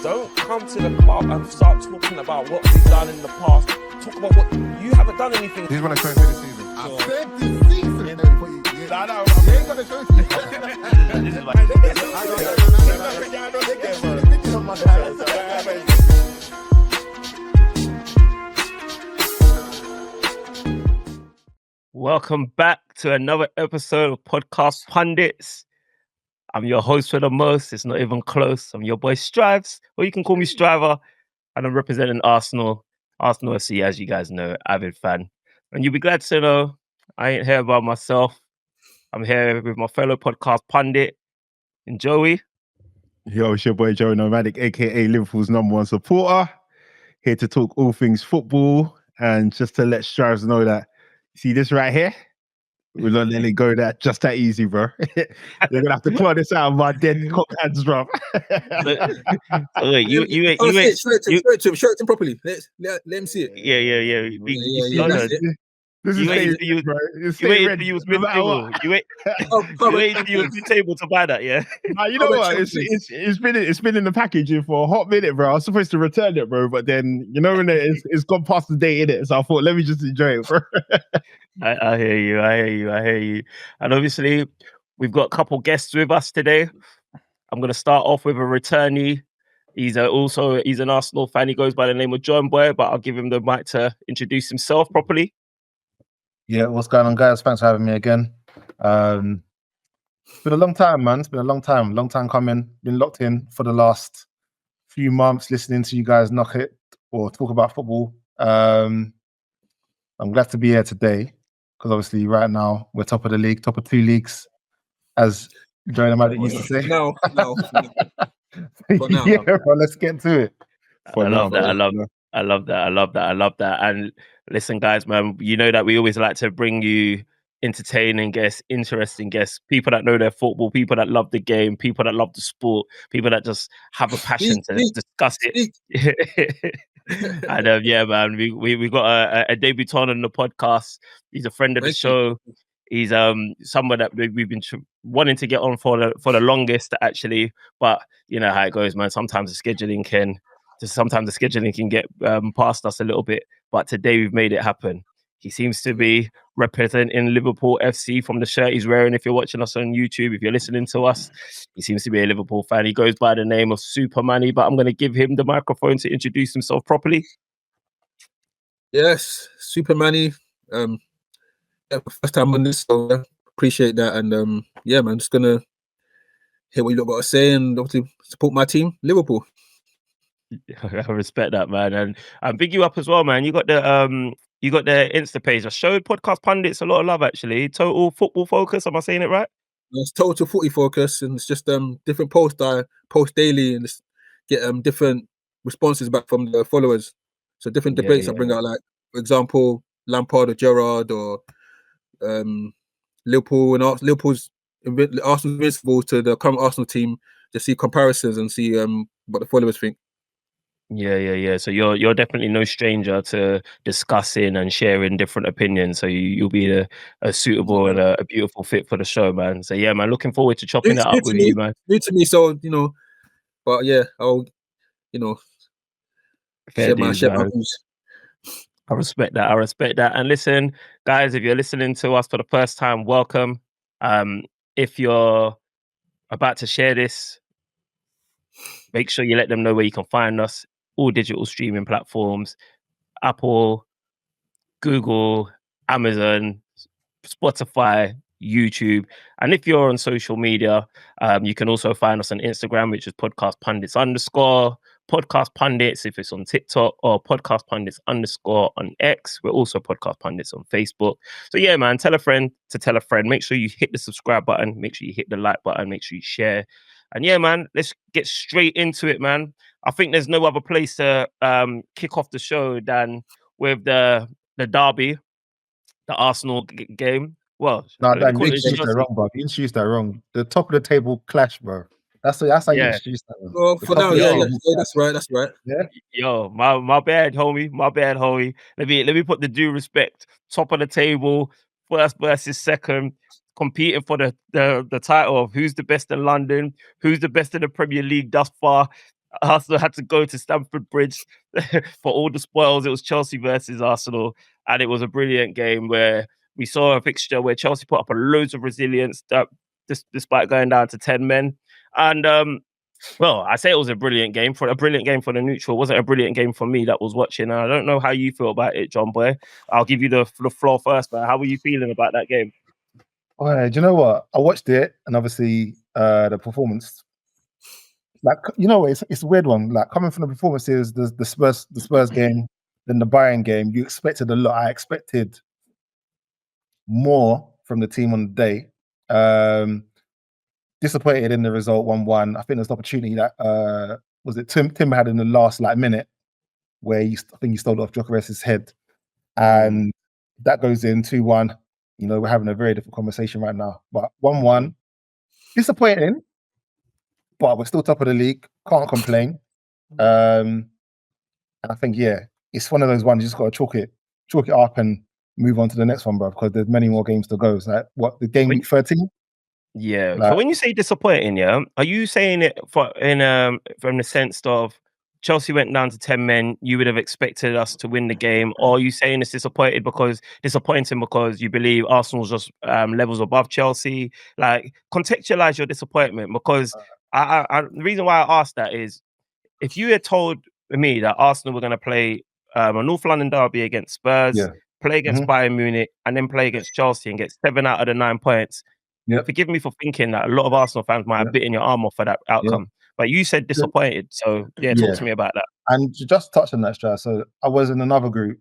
Don't come to the club and start talking about what we've done in the past. Talk about what you haven't done anything. He's going to trophy this season. I said this season. You ain't got a trophy. This is like... Welcome back to another episode of Podcast Pundits. I'm your host for the most. It's not even close. I'm your boy Strives, or you can call me Striver, and I'm representing Arsenal. Arsenal FC, as you guys know, avid fan. And you'll be glad to know I ain't here by myself. I'm here with my fellow podcast pundit, and Joey. Yo, it's your boy Joey Nomadic, aka Liverpool's #1 supporter. Here to talk all things football, and just to let Strives know that, see this right here? We're not letting it go just that easy, bro. They're gonna have to claw this out of my dead cock hands, bro. Wait, you ain't. Show it to him properly. Let him see it. Yeah. This is You waited you, bro. You waited till you was mid-table. You waited till you was mid-table to buy that, yeah? Nah, you know what? It's been in the packaging for a hot minute, bro. I was supposed to return it, bro, but then you know when it's gone past the date, innit? So I thought, let me just enjoy it, bro. I hear you. And obviously, we've got a couple guests with us today. I'm going to start off with a returnee. He's an Arsenal fan. He goes by the name of Jon Boy, but I'll give him the mic to introduce himself properly. Yeah, what's going on, guys? Thanks for having me again. It's been a long time, man. It's been a long time coming. Been locked in for the last few months, listening to you guys knock it or talk about football. I'm glad to be here today because obviously right now we're top of the league, top of 2 leagues, as Joey Nomadic used to say. No. Yeah, bro, let's get to it. I love that. And listen, guys, man, you know that we always like to bring you entertaining guests, interesting guests, people that know their football, people that love the game, people that love the sport, people that just have a passion to discuss it. And yeah, man, we got a debutant on the podcast. He's a friend of the show. He's someone that we've been wanting to get on for the longest, actually. But you know how it goes, man. Sometimes the scheduling can get past us a little bit. But today we've made it happen. He seems to be representing Liverpool FC from the shirt he's wearing. If you're watching us on YouTube, if you're listening to us, he seems to be a Liverpool fan. He goes by the name of Super Manny, but I'm going to give him the microphone to introduce himself properly. Yes, Super Manny. First time on this, so appreciate that. And yeah, man, just gonna hear what you lot got to say and obviously support my team, Liverpool. I respect that, man, and big you up as well, man. You got the Insta page. I showed Podcast Pundits a lot of love, actually. Total football focus. Am I saying it right? It's total footy focus, and it's just different posts I post daily, and just get different responses back from the followers. So different debates I bring out, like for example, Lampard or Gerrard or Liverpool and Liverpool's Arsenal's invincible to the current Arsenal team. To see comparisons and see what the followers think. Yeah. So you're definitely no stranger to discussing and sharing different opinions. So you'll be a suitable and a beautiful fit for the show, man. So yeah, man, looking forward to chopping that up with you, man. New to me, so but yeah, I'll share my views. I respect that. And listen, guys, if you're listening to us for the first time, welcome. If you're about to share this, make sure you let them know where you can find us. All digital streaming platforms, Apple, Google, Amazon, Spotify, YouTube. And if you're on social media, you can also find us on Instagram, which is Podcast Pundits _ Podcast Pundits if it's on TikTok, or Podcast Pundits _ on X. We're also Podcast Pundits on Facebook. So yeah, man, tell a friend to tell a friend. Make sure you hit the subscribe button. Make sure you hit the like button. Make sure you share. And yeah, man, let's get straight into it, man. I think there's no other place to kick off the show than with the derby, the Arsenal game. Well, no, you introduced that wrong, bro. You introduced that wrong. The top of the table clash, bro. That's how you introduced that one. Well, for now, that's right. Yeah. Yo, my bad, homie. Let me put the due respect. Top of the table, first versus second, competing for the title of who's the best in London, who's the best in the Premier League thus far. Arsenal had to go to Stamford Bridge for all the spoils. It was Chelsea versus Arsenal, and it was a brilliant game where we saw a fixture where Chelsea put up a loads of resilience despite going down to 10 men. And well, I say it was a brilliant game for the neutral. It wasn't a brilliant game for me that was watching. And I don't know how you feel about it, Jon Boy. I'll give you the floor first, but how were you feeling about that game? Do you know what? I watched it, and obviously the performance. Like, you know, it's a weird one. Like, coming from the performances, the Spurs game, then the Bayern game, you expected a lot. I expected more from the team on the day. Disappointed in the result, 1-1. I think there's an opportunity that was it Tim had in the last minute where I think he stole it off Gyökeres's head, and that goes in 2-1. You know, we're having a very different conversation right now. But 1-1, disappointing, but we're still top of the league. Can't complain. And I think, it's one of those ones you just got to chalk it up and move on to the next one, bro, because there's many more games to go. It's like, the game week 13? Yeah. So when you say disappointing, are you saying it from the sense of Chelsea went down to 10 men, you would have expected us to win the game, or are you saying it's disappointing because you believe Arsenal's just levels above Chelsea? Like, contextualize your disappointment, because the reason why I asked that is if you had told me that Arsenal were going to play a North London derby against Spurs, play against Bayern Munich, and then play against Chelsea and get 7 out of the 9 points. Forgive me for thinking that a lot of Arsenal fans might have bitten your arm off for that outcome. But you said disappointed. So, talk to me about that. And to just touch on that, Strauss, so I was in another group,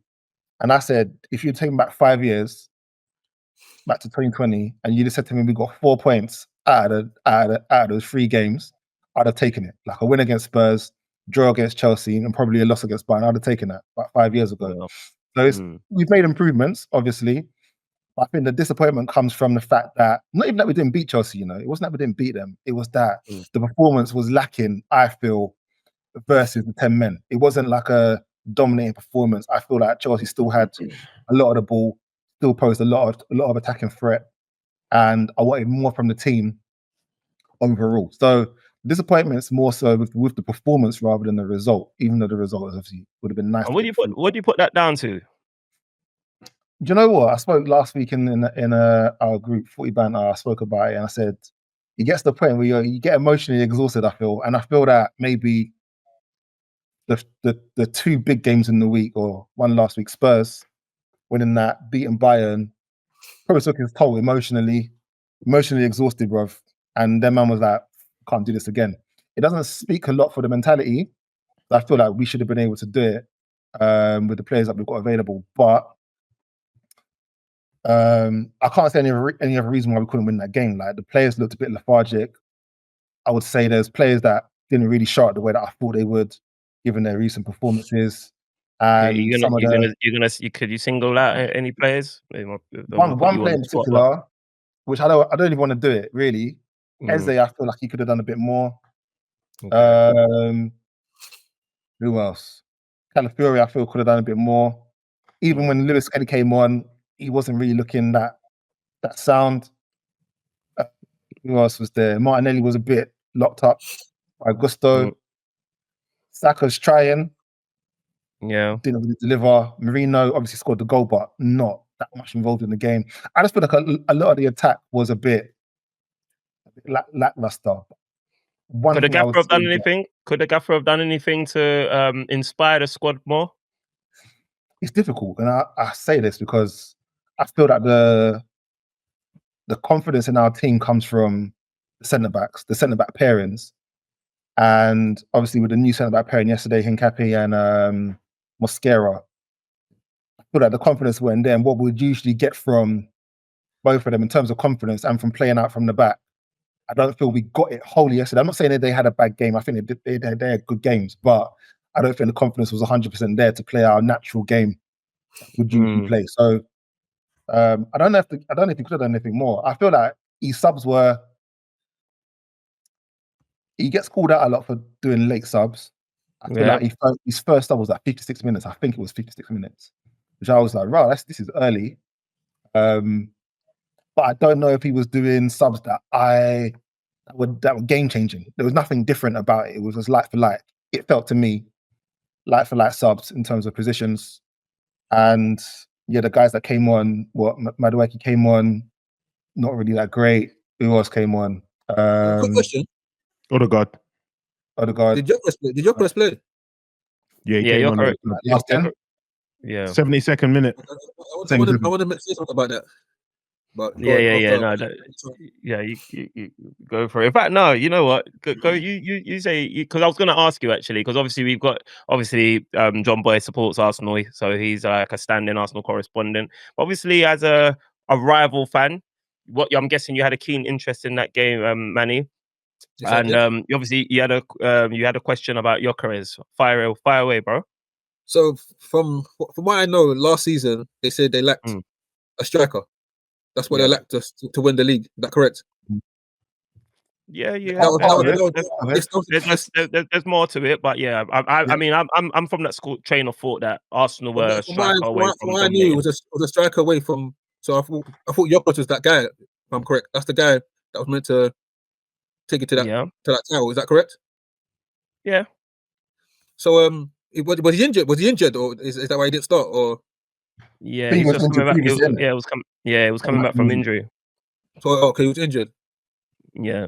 and I said, if you're taking back 5 years, back to 2020, and you just said to me, we got 4 points out of those 3 games, I'd have taken it. Like a win against Spurs, draw against Chelsea, and probably a loss against Bayern. I'd have taken that about 5 years ago. So we've made improvements, obviously. I think the disappointment comes from the fact that, not even that we didn't beat Chelsea, it wasn't that we didn't beat them. It was that the performance was lacking, I feel, versus the 10 men. It wasn't like a dominating performance. I feel like Chelsea still had a lot of the ball, still posed a lot of attacking threat, and I wanted more from the team overall. So disappointment's more so with the performance rather than the result, even though the result obviously would have been nice. And what do you put that down to? Do you know what? I spoke last week in our group, Footy Banter. I spoke about it, and I said it gets to the point where you get emotionally exhausted. I feel that maybe the 2 big games in the week, or one last week, Spurs winning that, beating Bayern, probably took his toll emotionally exhausted, bruv. And then man was like, can't do this again. It doesn't speak a lot for the mentality. I feel like we should have been able to do it with the players that we've got available, but. I can't say any other reason why we couldn't win that game. Like, the players looked a bit lethargic. I would say there's players that didn't really show up the way that I thought they would, given their recent performances. And could you single out any players? One player in particular, which I don't even want to do it really. Eze, I feel like he could have done a bit more. Okay. Who else? Calafiori, I feel could have done a bit more. Even when Lewis Kelly came on, he wasn't really looking that sound. Who else was there? Martinelli was a bit locked up by Gusto. Saka's trying. Yeah. Didn't really deliver. Marino obviously scored the goal, but not that much involved in the game. I just feel like a lot of the attack was a bit lackluster. Could the Gaffer have done anything? Could the Gaffer have done anything to inspire the squad more? It's difficult, and I say this because I feel that the confidence in our team comes from the centre-backs, the centre-back pairings. And obviously with the new centre-back pairing yesterday, Hincapi and Mosquera, I feel like the confidence went there. And what we'd usually get from both of them in terms of confidence and from playing out from the back, I don't feel we got it wholly yesterday. I'm not saying that they had a bad game. I think they had good games, but I don't think the confidence was 100% there to play our natural game would usually play. So I don't know if he could have done anything more. I feel like his subs he gets called out a lot for doing late subs. I feel like his first sub was like 56 minutes. I think it was 56 minutes, which I was like, right, this is early. But I don't know if he was doing subs that were game changing. There was nothing different about it. It was just like for like. it felt to me like for like subs in terms of positions. And yeah, the guys that came on, Madueke came on, not really that great. Who else came on? Quick question: Odegaard. Did Jokeris play? Yeah, he Yeah, came you're on correct. Last 10? Yeah. 72nd minute. I want to say something about that. But go on, Yeah. after- No, you go for it. In fact, no, you know what? Go. You say, because I was going to ask you actually, because obviously we've got Jon Boy supports Arsenal, so he's like a standing Arsenal correspondent. Obviously, as a rival fan, I'm guessing you had a keen interest in that game, Manny. Yes, I And did. obviously you had a question about Jokeris. Fire away, bro. So from what I know, last season they said they lacked a striker. That's what they lacked to win the league. Is that correct? Yeah. There's more to it, but yeah, I mean, I'm from that school train of thought that Arsenal were a striker away from what I knew dominating. was a striker away from. So I thought Jokic was that guy. If I'm correct, that's the guy that was meant to take it to that title. Is that correct? Yeah. So was he injured? Was he injured, or is that why he didn't start? Or yeah, he's just coming back. It was coming back from injury. So okay, he was injured. Yeah.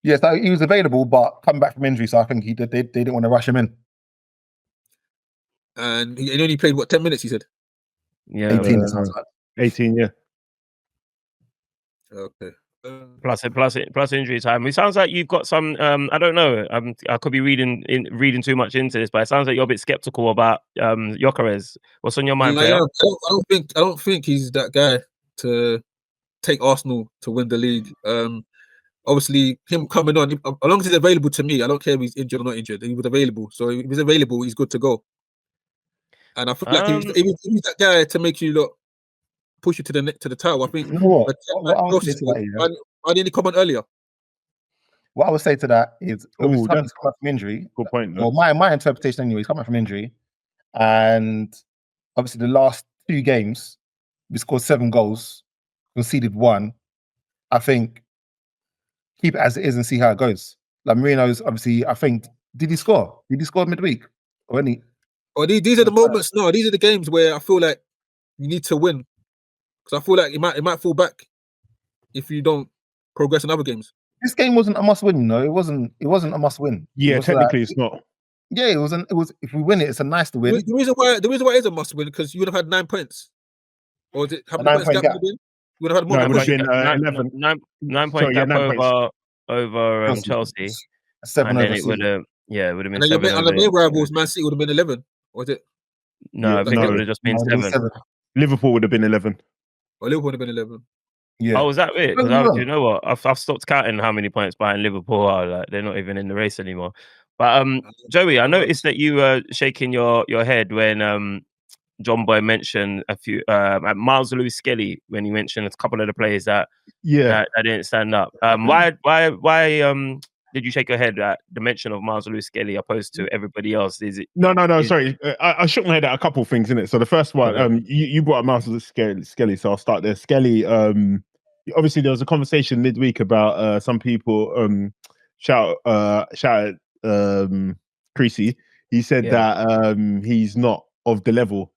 Yeah, so he was available, but coming back from injury, so I think they didn't want to rush him in. And he only played 10 minutes? He said. Yeah, 18. Sounds like 18. Yeah. Okay. Plus injury time. It sounds like you've got some. I don't know. I could be reading too much into this, but it sounds like you're a bit skeptical about Jokeris. What's on your mind, player? I don't think he's that guy to take Arsenal to win the league. Obviously, him coming on, as long as he's available to me, I don't care if he's injured or not injured. He was available, so if he's available, he's good to go. And I feel like if he's that guy to make you push you to the title, I think. You know what? I didn't comment earlier. What I would say to that is, he's coming from injury. Good point. Well, my interpretation anyway, he's coming from injury, and obviously the last 2 games, we scored 7 goals, conceded 1. I think keep it as it is and see how it goes. Like Marino's obviously, I think, did he score? Did he score midweek or any? Or these are the moments. No, these are the games where I feel like you need to win, because I feel like it might fall back if you don't progress in other games. This game wasn't a must win, It wasn't a must win. Yeah, technically it's not. Yeah, it was. If we win it, it's a nice to win. The reason why it is a must win, because you would have had 9 points, or is it how many points gap? You would have had more. No, it would have been 11. 9 point gap over Chelsea. 7 and over then it would have been and 7. And the main rivals, Man City, would have been 11. Or was it? No, I think it would have just been 7. Liverpool would have been 11. Or Liverpool would have been 11. Yeah. Oh, was that it? Because you know what? I've stopped counting how many points behind Liverpool are. Like, they're not even in the race anymore. But Joey, I noticed that you were shaking your head when Jon Boy mentioned a few Miles Lewis-Skelly, when he mentioned a couple of the players that didn't stand up. Why did you shake your head at the mention of Miles Lewis-Skelly opposed to everybody else? Is it? No. Sorry, I shook my head at a couple of things in it. So the first one, you brought up Miles Lewis-Skelly, so I'll start there. Skelly, obviously there was a conversation midweek about some people shout Creasy. He said that he's not of the level,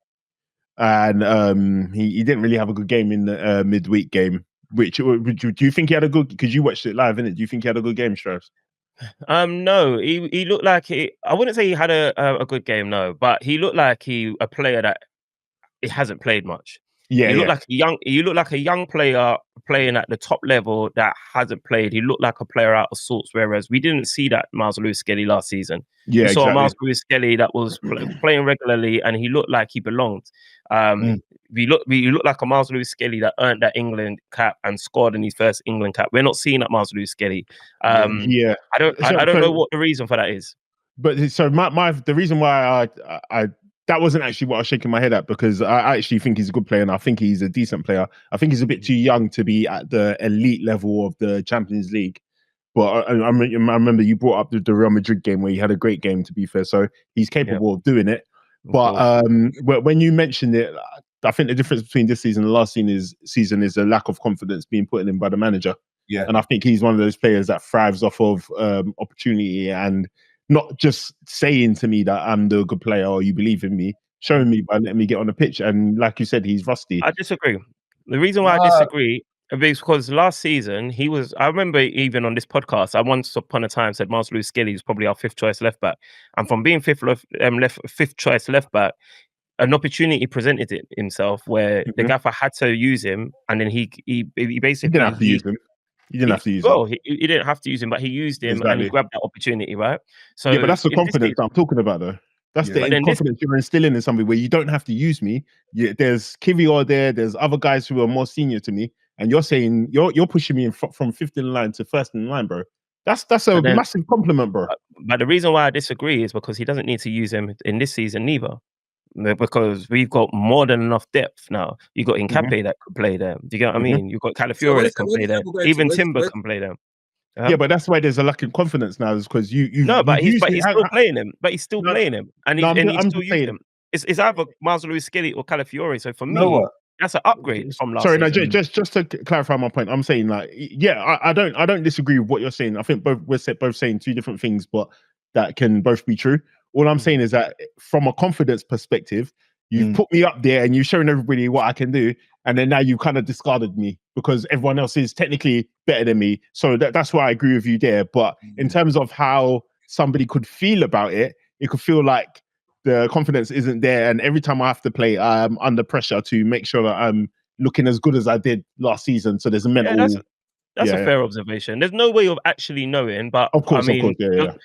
and he didn't really have a good game in the midweek game. Which do you think he had a good? Because you watched it live, innit? Do you think he had a good game, Strauss? No, he looked like I wouldn't say he had a good game, no, but he looked like a player that it hasn't played much. Yeah, he looked like a young player playing at the top level that hasn't played. He looked like a player out of sorts, whereas we didn't see that Miles Lewis-Skelly last season. Yeah, we saw a Miles Lewis-Skelly that was playing regularly, and he looked like he belonged. We look like a Miles Lewis-Skelly that earned that England cap and scored in his first England cap. We're not seeing that Miles Lewis-Skelly. I don't know what the reason for that is. But so the reason why I that wasn't actually what I was shaking my head at, because I actually think he's a good player and I think he's a decent player. I think he's a bit too young to be at the elite level of the Champions League. But I remember you brought up the Real Madrid game where he had a great game, to be fair. So he's capable of doing it. But when you mentioned it, I think the difference between this season and last season is a lack of confidence being put in him by the manager. Yeah. And I think he's one of those players that thrives off of opportunity and not just saying to me that I'm the good player or you believe in me, showing me by letting me get on the pitch. And like you said, he's rusty. I disagree. The reason why I disagree is because last season he was. I remember even on this podcast, I once upon a time said Miles Lewis-Skelly is probably our 5th choice left back, and from being 5th choice left back, an opportunity presented himself where the gaffer had to use him, and then he basically didn't have to use him. He didn't have to use him. Well, he didn't have to use him, but he used him and he grabbed that opportunity, right? So yeah, but that's the confidence I'm talking about, though. That's the confidence you're instilling in somebody where you don't have to use me. There's Kivior there. There's other guys who are more senior to me, and you're saying you're pushing me from 5th in line to 1st in line, bro. That's a massive compliment, bro. But the reason why I disagree is because he doesn't need to use him in this season neither. Because we've got more than enough depth now. You got Incape that could play there. Do you get what I mean? You've got Calafiore that can play there. Even Timber can play there. Yeah, but that's why there's a lack of confidence now, is because you. No, but he's still playing him. But he's still playing him, and he's still using him. It's either Miles Lewis-Skelly or Calafiore. So for me, that's an upgrade from last. Sorry, season. no, just to clarify my point, I'm saying I don't disagree with what you're saying. I think we're both saying two different things, but that can both be true. All I'm saying is that from a confidence perspective, you've put me up there and you've shown everybody what I can do, and then now you've kind of discarded me because everyone else is technically better than me. So that's why I agree with you there. But in terms of how somebody could feel about it, it could feel like the confidence isn't there, and every time I have to play, I'm under pressure to make sure that I'm looking as good as I did last season. So there's a mental. That's a fair observation. There's no way of actually knowing, but of course, the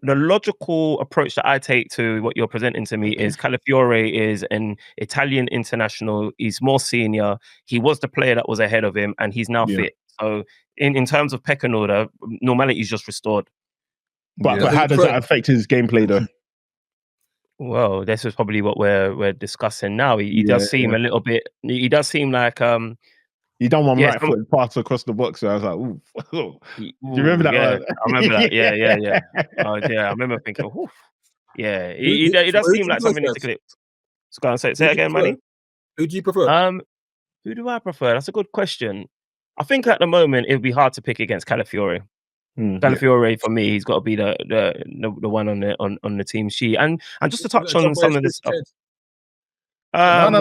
logical approach that I take to what you're presenting to me is Calafiore is an Italian international. He's more senior. He was the player that was ahead of him, and he's now fit. So in terms of pecking order, normality is just restored. But how does that affect his gameplay, though? Well, this is probably what we're discussing now. He does seem a little bit. He does seem like He done one right foot pass across the box. So I was like, ooh. Do you remember that? Yeah, I remember that. Yeah. Oh, yeah, I remember thinking, oof. Yeah, he does seem like something needs to click. Go on, say it again, Manny. Who do you prefer? Who do I prefer? That's a good question. I think at the moment it would be hard to pick against Calafiore. Calafiore for me, he's got to be the one on the team sheet. And just to touch on some of this stuff. I'm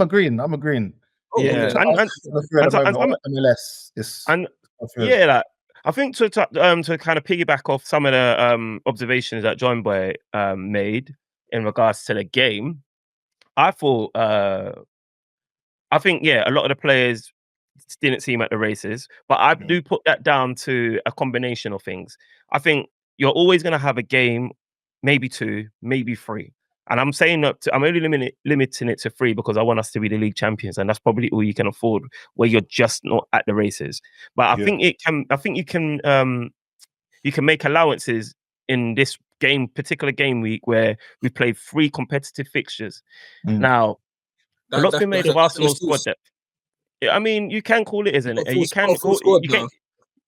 agreeing. Yeah, MLS is I think to kind of piggyback off some of the observations that Jon Boy made in regards to the game, I think a lot of the players didn't seem at the races, but I do put that down to a combination of things. I think you're always going to have a game, maybe 2, maybe 3. And I'm saying that I'm only limiting it to 3 because I want us to be the league champions, and that's probably all you can afford where you're just not at the races. But I think you can make allowances in this particular game week where we played 3 competitive fixtures. Now, a lot's been made of Arsenal's squad depth. I mean, you can call it, isn't it?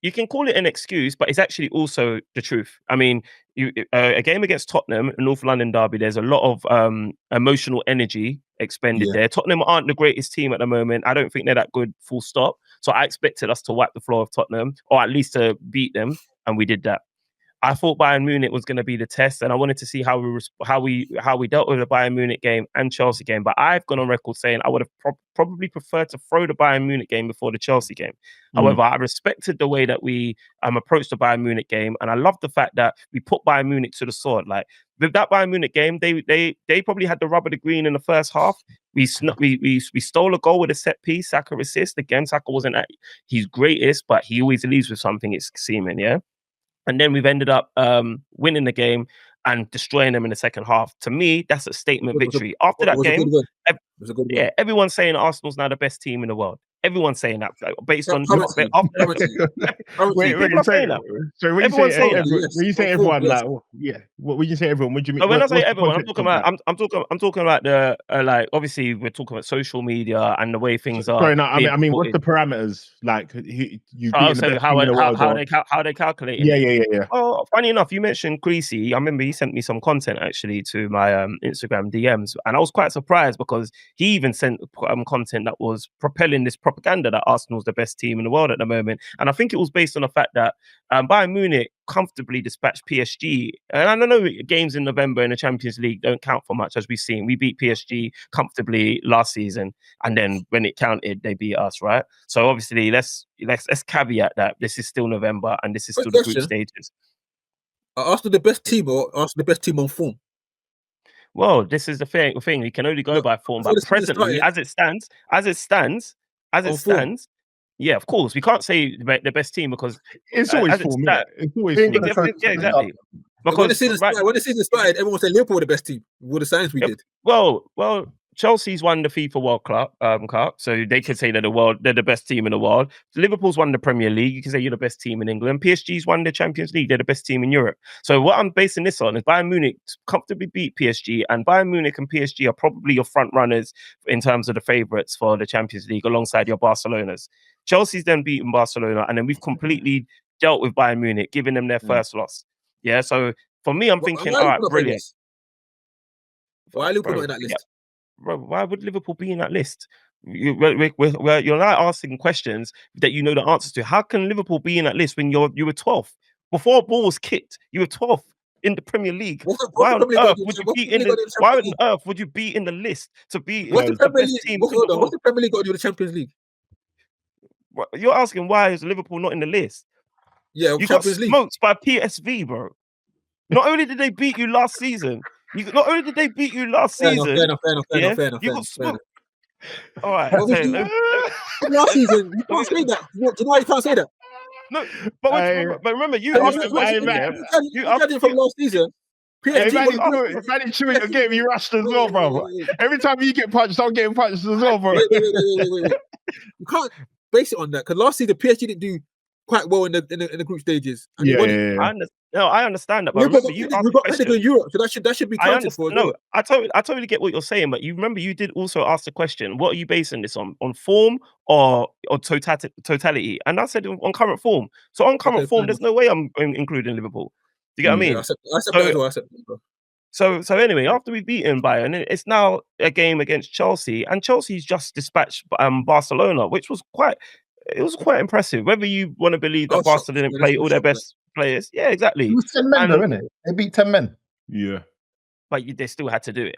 You can call it an excuse, but it's actually also the truth. I mean, a game against Tottenham, a North London derby, there's a lot of emotional energy expended there. Tottenham aren't the greatest team at the moment. I don't think they're that good, full stop. So I expected us to wipe the floor of Tottenham, or at least to beat them, and we did that. I thought Bayern Munich was going to be the test, and I wanted to see how we dealt with the Bayern Munich game and Chelsea game. But I've gone on record saying I would have probably preferred to throw the Bayern Munich game before the Chelsea game. However, I respected the way that we approached the Bayern Munich game, and I love the fact that we put Bayern Munich to the sword. Like with that Bayern Munich game, they probably had the rub of the green in the first half. We stole a goal with a set piece, Saka assist. Again, Saka wasn't at his greatest, but he always leaves with something, it's seeming, yeah. And then we've ended up winning the game and destroying them in the second half. To me, that's a statement victory. After that game, everyone's saying Arsenal's now the best team in the world. Everyone's saying that based on wait, saying that. So when you say everyone, like, when you say everyone, what do you mean? When I say everyone, I'm talking about the like. Obviously, we're talking about social media and the way things are. Sorry, no, I mean, what's the parameters? Like, how they calculate? Yeah. Oh, funny enough, you mentioned Creasy. I remember he sent me some content actually to my Instagram DMs, and I was quite surprised because he even sent content that was propelling this propaganda that Arsenal's the best team in the world at the moment. And I think it was based on the fact that Bayern Munich comfortably dispatched PSG. And I don't know, games in November in the Champions League don't count for much, as we've seen. We beat PSG comfortably last season, and then when it counted, they beat us, right? So obviously, let's caveat that this is still November and this is still the group stages. Are Arsenal the best team, or Arsenal the best team on form? Well, this is the thing. We can only go by form, but presently, as it stands, yeah, of course, we can't say the best team because it's always form. It's always form. Yeah, exactly. Because when the season started, everyone said Liverpool were the best team. What the signs we did. Well, Chelsea's won the FIFA World Cup, so they could say they're the best team in the world. Liverpool's won the Premier League. You can say you're the best team in England. PSG's won the Champions League. They're the best team in Europe. So what I'm basing this on is Bayern Munich comfortably beat PSG, and Bayern Munich and PSG are probably your front runners in terms of the favourites for the Champions League, alongside your Barcelonas. Chelsea's then beaten Barcelona, and then we've completely dealt with Bayern Munich, giving them their first loss. Yeah, so for me, I'm thinking, all right, brilliant. Why are Liverpool not in that list? Yeah. Bro, why would Liverpool be in that list? You're now asking questions that you know the answers to. How can Liverpool be in that list when you were 12th? Before a ball was kicked, you were 12th in the Premier League. Why on earth would you be in the list to be the best team? What's the Premier League got to do with the Champions League? You're asking why is Liverpool not in the list? Yeah, you got smoked by PSV, bro. Not only did they beat you last season, fair enough. You got smoked. All right. Last season, you can't say that. Do you know why you can't say that? No, but remember, you asked the question. You had it from last season. If I didn't chew it, you're getting me rushed as well, bro. Every time you get punched, I'm getting punched as well, bro. Wait. You can't base it on that, because last season PSG didn't do quite well in the group stages. I understand that, but remember, you got better in Europe, so that should be counted for. No, I totally get what you're saying, but you remember you did also ask the question: what are you basing this on form or totality? And I said on current form. So on current form, there's no way I'm including Liverpool. Do you get what I mean? I accept that. So anyway, after we've beaten Bayern, it's now a game against Chelsea, and Chelsea's just dispatched Barcelona, which was quite impressive. Whether you want to believe that Barcelona didn't play all their best players, yeah, exactly. It was 10 men, though, isn't it? They beat 10 men. Yeah, but they still had to do it.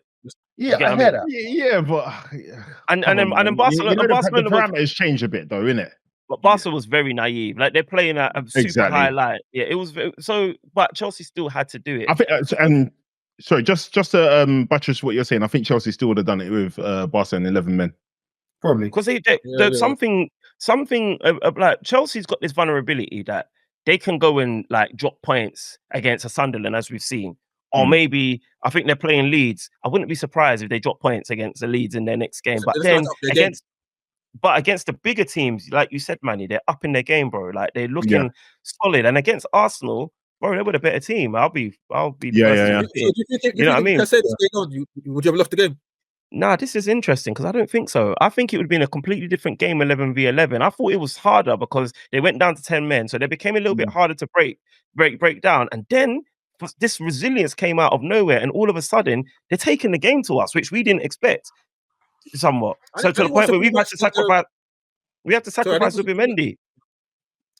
Yeah, I hear that. Yeah, but and then Barcelona, the parameters change a bit, though, innit? But Barca was very naive. Like, they're playing at a super high line. Yeah, it was so. But Chelsea still had to do it. I think, and sorry, just to buttress what you're saying, I think Chelsea still would have done it with Barca and 11 men. Probably because something like Chelsea's got this vulnerability that they can go and like drop points against a Sunderland, as we've seen. Or maybe I think they're playing Leeds. I wouldn't be surprised if they drop points against the Leeds in their next game. But then against the bigger teams, like you said, Manny, they're up in their game, bro. Like, they're looking solid. And against Arsenal, bro, they were a better team. I'll be So do you know what I mean? Would you have lost the game? Nah, this is interesting because I don't think so. I think it would have been a completely different game, 11v11. I thought it was harder because they went down to 10 men, so they became a little bit harder to break down. And then this resilience came out of nowhere, and all of a sudden they're taking the game to us, which we didn't expect somewhat. So to the point where we have to sacrifice Super Manny.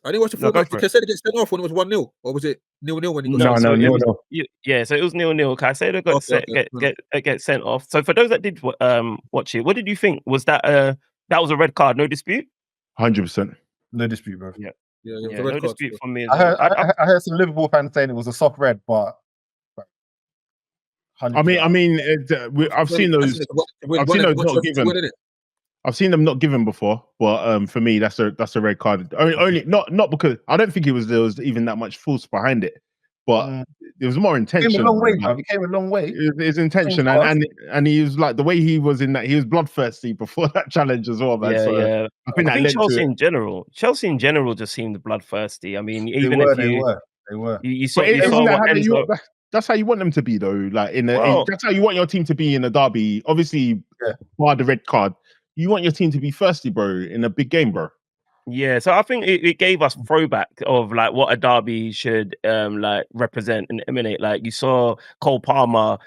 I didn't watch the full match. Did Caicedo get sent off when it was 1-0, or was it 0-0 when he got sent off? No. Yeah, so it was 0-0. Caicedo get sent off. So for those that did watch it, what did you think? Was that was a red card? No dispute. 100%. No dispute, bro. Yeah, no dispute from me. I heard some Liverpool fans saying it was a soft red, but 100%. I mean, I've seen those. Not given. I've seen them not given before, but for me, that's a red card. Only not because I don't think there was even that much force behind it, but there was more intention. He came a long way, man. He came a long way. His intention, and he was like the way he was in that. He was bloodthirsty before that challenge as well, man. Yeah. I think Chelsea in general just seemed bloodthirsty. I mean, even they were. You saw what that's how you want them to be, though. Like that's how you want your team to be in a derby. Obviously, bar the red card. You want your team to be thirsty, bro, in a big game, bro. Yeah, so I think it gave us throwback of like what a derby should like represent and emanate. Like, you saw Cole Palmer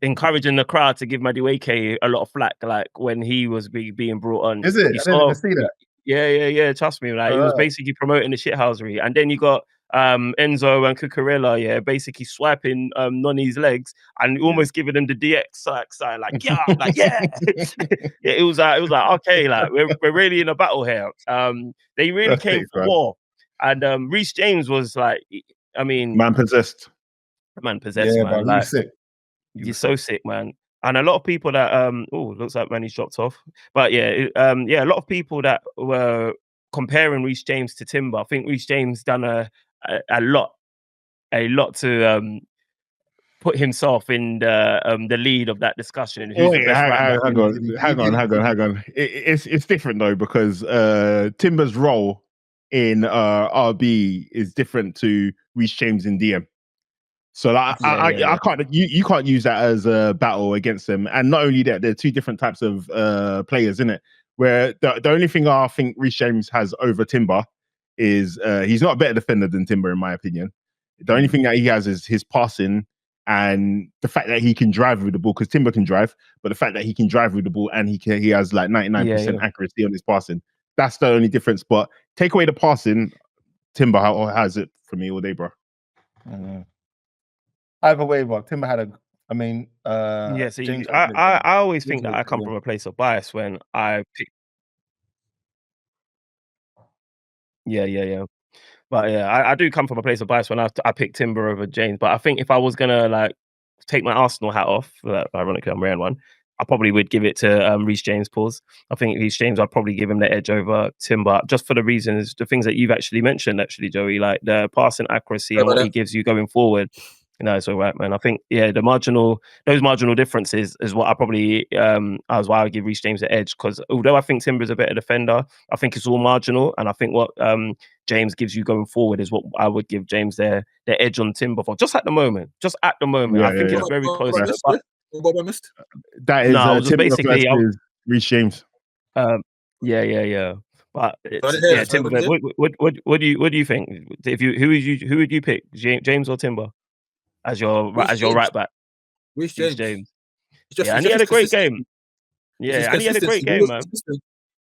encouraging the crowd to give Madueke a lot of flack, like when he was being brought on. Is it? I didn't even see that. Yeah. Trust me, like he was basically promoting the shithousery, and then you got Enzo and Cucurella, basically swiping Noni's legs and almost giving them the DX sign, like yeah. Yeah, it was like okay, like we're really in a battle here. They really came for war, and Reece James was like, I mean, man possessed, man. But Like, he's sick. You're so sick, man. And a lot of people that looks like Manny's dropped off. But yeah, a lot of people that were comparing Reece James to Timber. I think Reece James done a lot to put himself in the lead of that discussion. Who's the best right back? Hang on. It's different though, because Timber's role in RB is different to Reece James in DM. So like, I can't. You can't use that as a battle against them. And not only that, there are two different types of players, in it. Where the only thing I think Reece James has over Timber is he's not a better defender than Timber, in my opinion. The only thing that he has is his passing and the fact that he can drive with the ball, because Timber can drive, but the fact that he can drive with the ball and he has like 99% accuracy on his passing. That's the only difference. But take away the passing, Timber has it for me all day, bro. Either way, bro. Timber had I always think that I come from a place of bias when I pick. Yeah. But yeah, I do come from a place of bias when I pick Timber over James. But I think if I was gonna like take my Arsenal hat off, ironically I'm wearing one, I probably would give it to Reece James. I think Reece James, I'd probably give him the edge over Timber, just for the things that you've actually mentioned, Joey, like the passing accuracy and what he gives you going forward. No, it's all right, man. I think those marginal differences is what I probably as why I give Reece James the edge, because although I think Timber's a better defender, I think it's all marginal, and I think what James gives you going forward is what I would give James the edge on Timber for. Just at the moment. I think it's very close. What I missed? That is Timber basically Reece James. Yeah. But Timber. What do you think? Who would you pick, James or Timber? As your right back, Reece James. And he had a great game. Yeah, and he had a great game, man.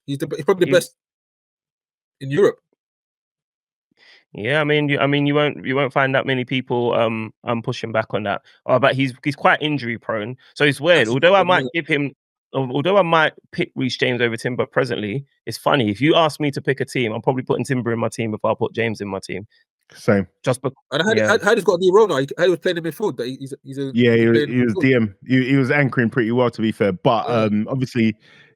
He's probably the best in Europe. Yeah, I mean, you won't find that many people pushing back on that. But he's quite injury prone, so it's weird. Although I might pick Reece James over Timber presently, it's funny. If you ask me to pick a team, I'm probably putting Timber in my team before I put James in my team. Same. Just because. And Heidi's got a new role now. He was playing in midfield. He was DM. He was anchoring pretty well, to be fair. But obviously,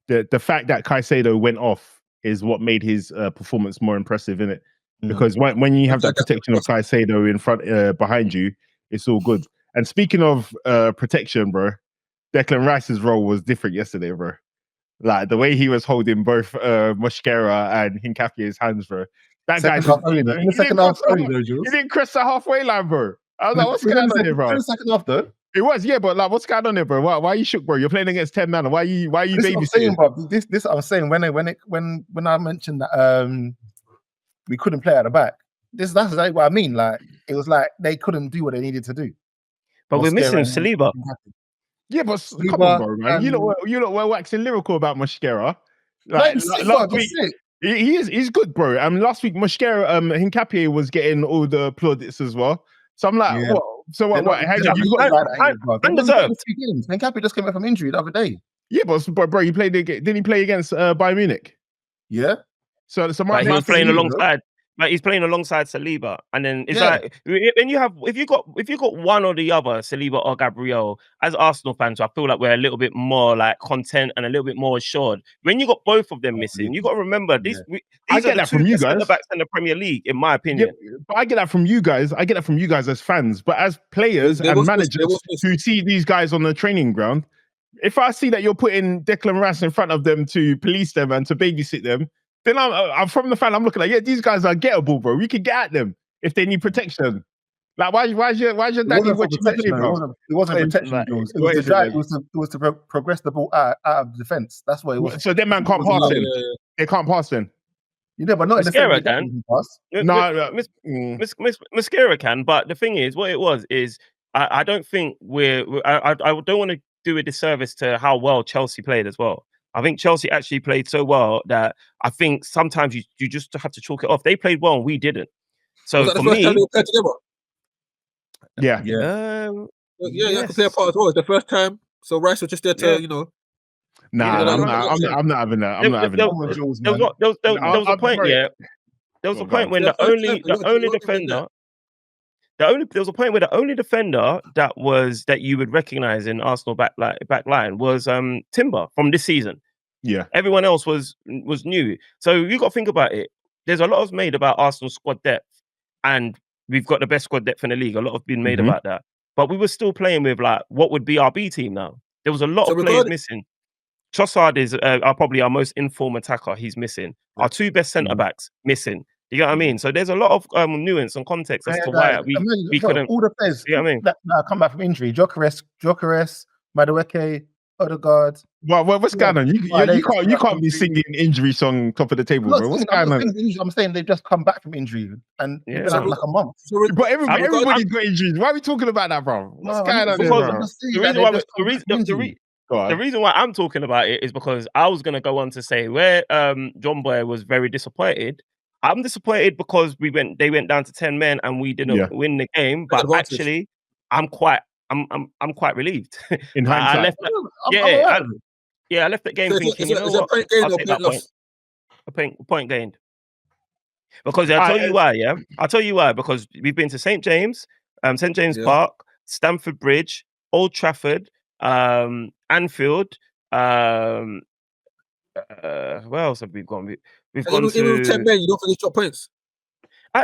the fact that Caicedo went off is what made his performance more impressive, innit? Because when you have that protection of Caicedo in front, behind you, it's all good. And speaking of protection, bro, Declan Rice's role was different yesterday, bro. Like the way he was holding both Mosquera and Hincapie's hands, bro. That guy in the second half, he didn't cross the halfway line, bro. I was like, what's going on here, bro? In the second half, though. It was, yeah, but like, what's going on here, bro? Why are you shook, bro? You're playing against 10 men. Why are you babysitting? This I'm saying when I mentioned that we couldn't play at the back. That's exactly what I mean. Like it was like they couldn't do what they needed to do. But we're missing Saliba. Yeah, but come on, bro, man. You know, we're waxing lyrical about Mosquera. Like, last week, he's good, bro. Last week Mosquera, Hincapie was getting all the plaudits as well. So I'm like, what? So what? Undeserved. Hincapie just came back from injury the other day. Yeah, but bro, he played. Didn't he play against Bayern Munich? Yeah. So he was playing alongside. Like he's playing alongside Saliba, and then it's like when if you got one or the other, Saliba or Gabriel, as Arsenal fans, I feel like we're a little bit more like content and a little bit more assured. When you got both of them missing, you got to remember these I get that from you guys. Backs in the Premier League, in my opinion. Yeah, but I get that from you guys. I get that from you guys as fans, but as players and managers who see these guys on the training ground, if I see that you're putting Declan Rice in front of them to police them and to babysit them, then I'm from the fan. I'm looking like, these guys are gettable, bro. We can get at them if they need protection. Like, why's your daddy watching the play, bro? It wasn't protection. It was to progress the ball out of defense. That's what it was. So that man can't pass then. They can't pass then. Yeah, but not in Mosquera can. No, Mosquera can. But the thing is, what it was is I don't think I don't want to do a disservice to how well Chelsea played as well. I think Chelsea actually played so well that I think sometimes you just have to chalk it off. They played well and we didn't. So Was that for the first me, time they played together? Yeah. Yeah, I can play a part as well. It's the first time. So Rice was just there to, Nah, Yeah, I'm not having that. I'm not having that. There was a point, yeah. There was a point when there was a point where the only defender that you would recognize in Arsenal back line was Timber from this season. Yeah. Everyone else was new. So you got to think about it. There's a lot of made about Arsenal squad depth, and we've got the best squad depth in the league. A lot have been made about that, but we were still playing with like what would be our B team now. There was a lot of players missing. Trossard is probably our most informed attacker. He's missing. Our two best centre backs missing. You know what I mean? So there's a lot of nuance and context as to why we couldn't. All the players, you know what I mean? that come back from injury. Gyökeres, Madueke, Odegaard. Well, what's going on? You can't be singing injury song top of the table, bro. What's going on? I'm saying they've just come back from injury and it's been like a month. But everybody's got injuries. Why are we talking about that, bro? What's going on? The reason why I'm talking about it is because I was going to go on to say where Jon Boy was very disappointed. I'm disappointed because they went down to 10 men and we didn't win the game. But actually, I'm quite relieved. In hindsight, I left that game thinking, you know what? I'll take that point. A point gained. Because I'll tell you why. Yeah, I'll tell you why. Because we've been to St James Park, Stamford Bridge, Old Trafford, Anfield. Where else have we gone? We've gone to. Even with 10 men, you don't think it's drop points.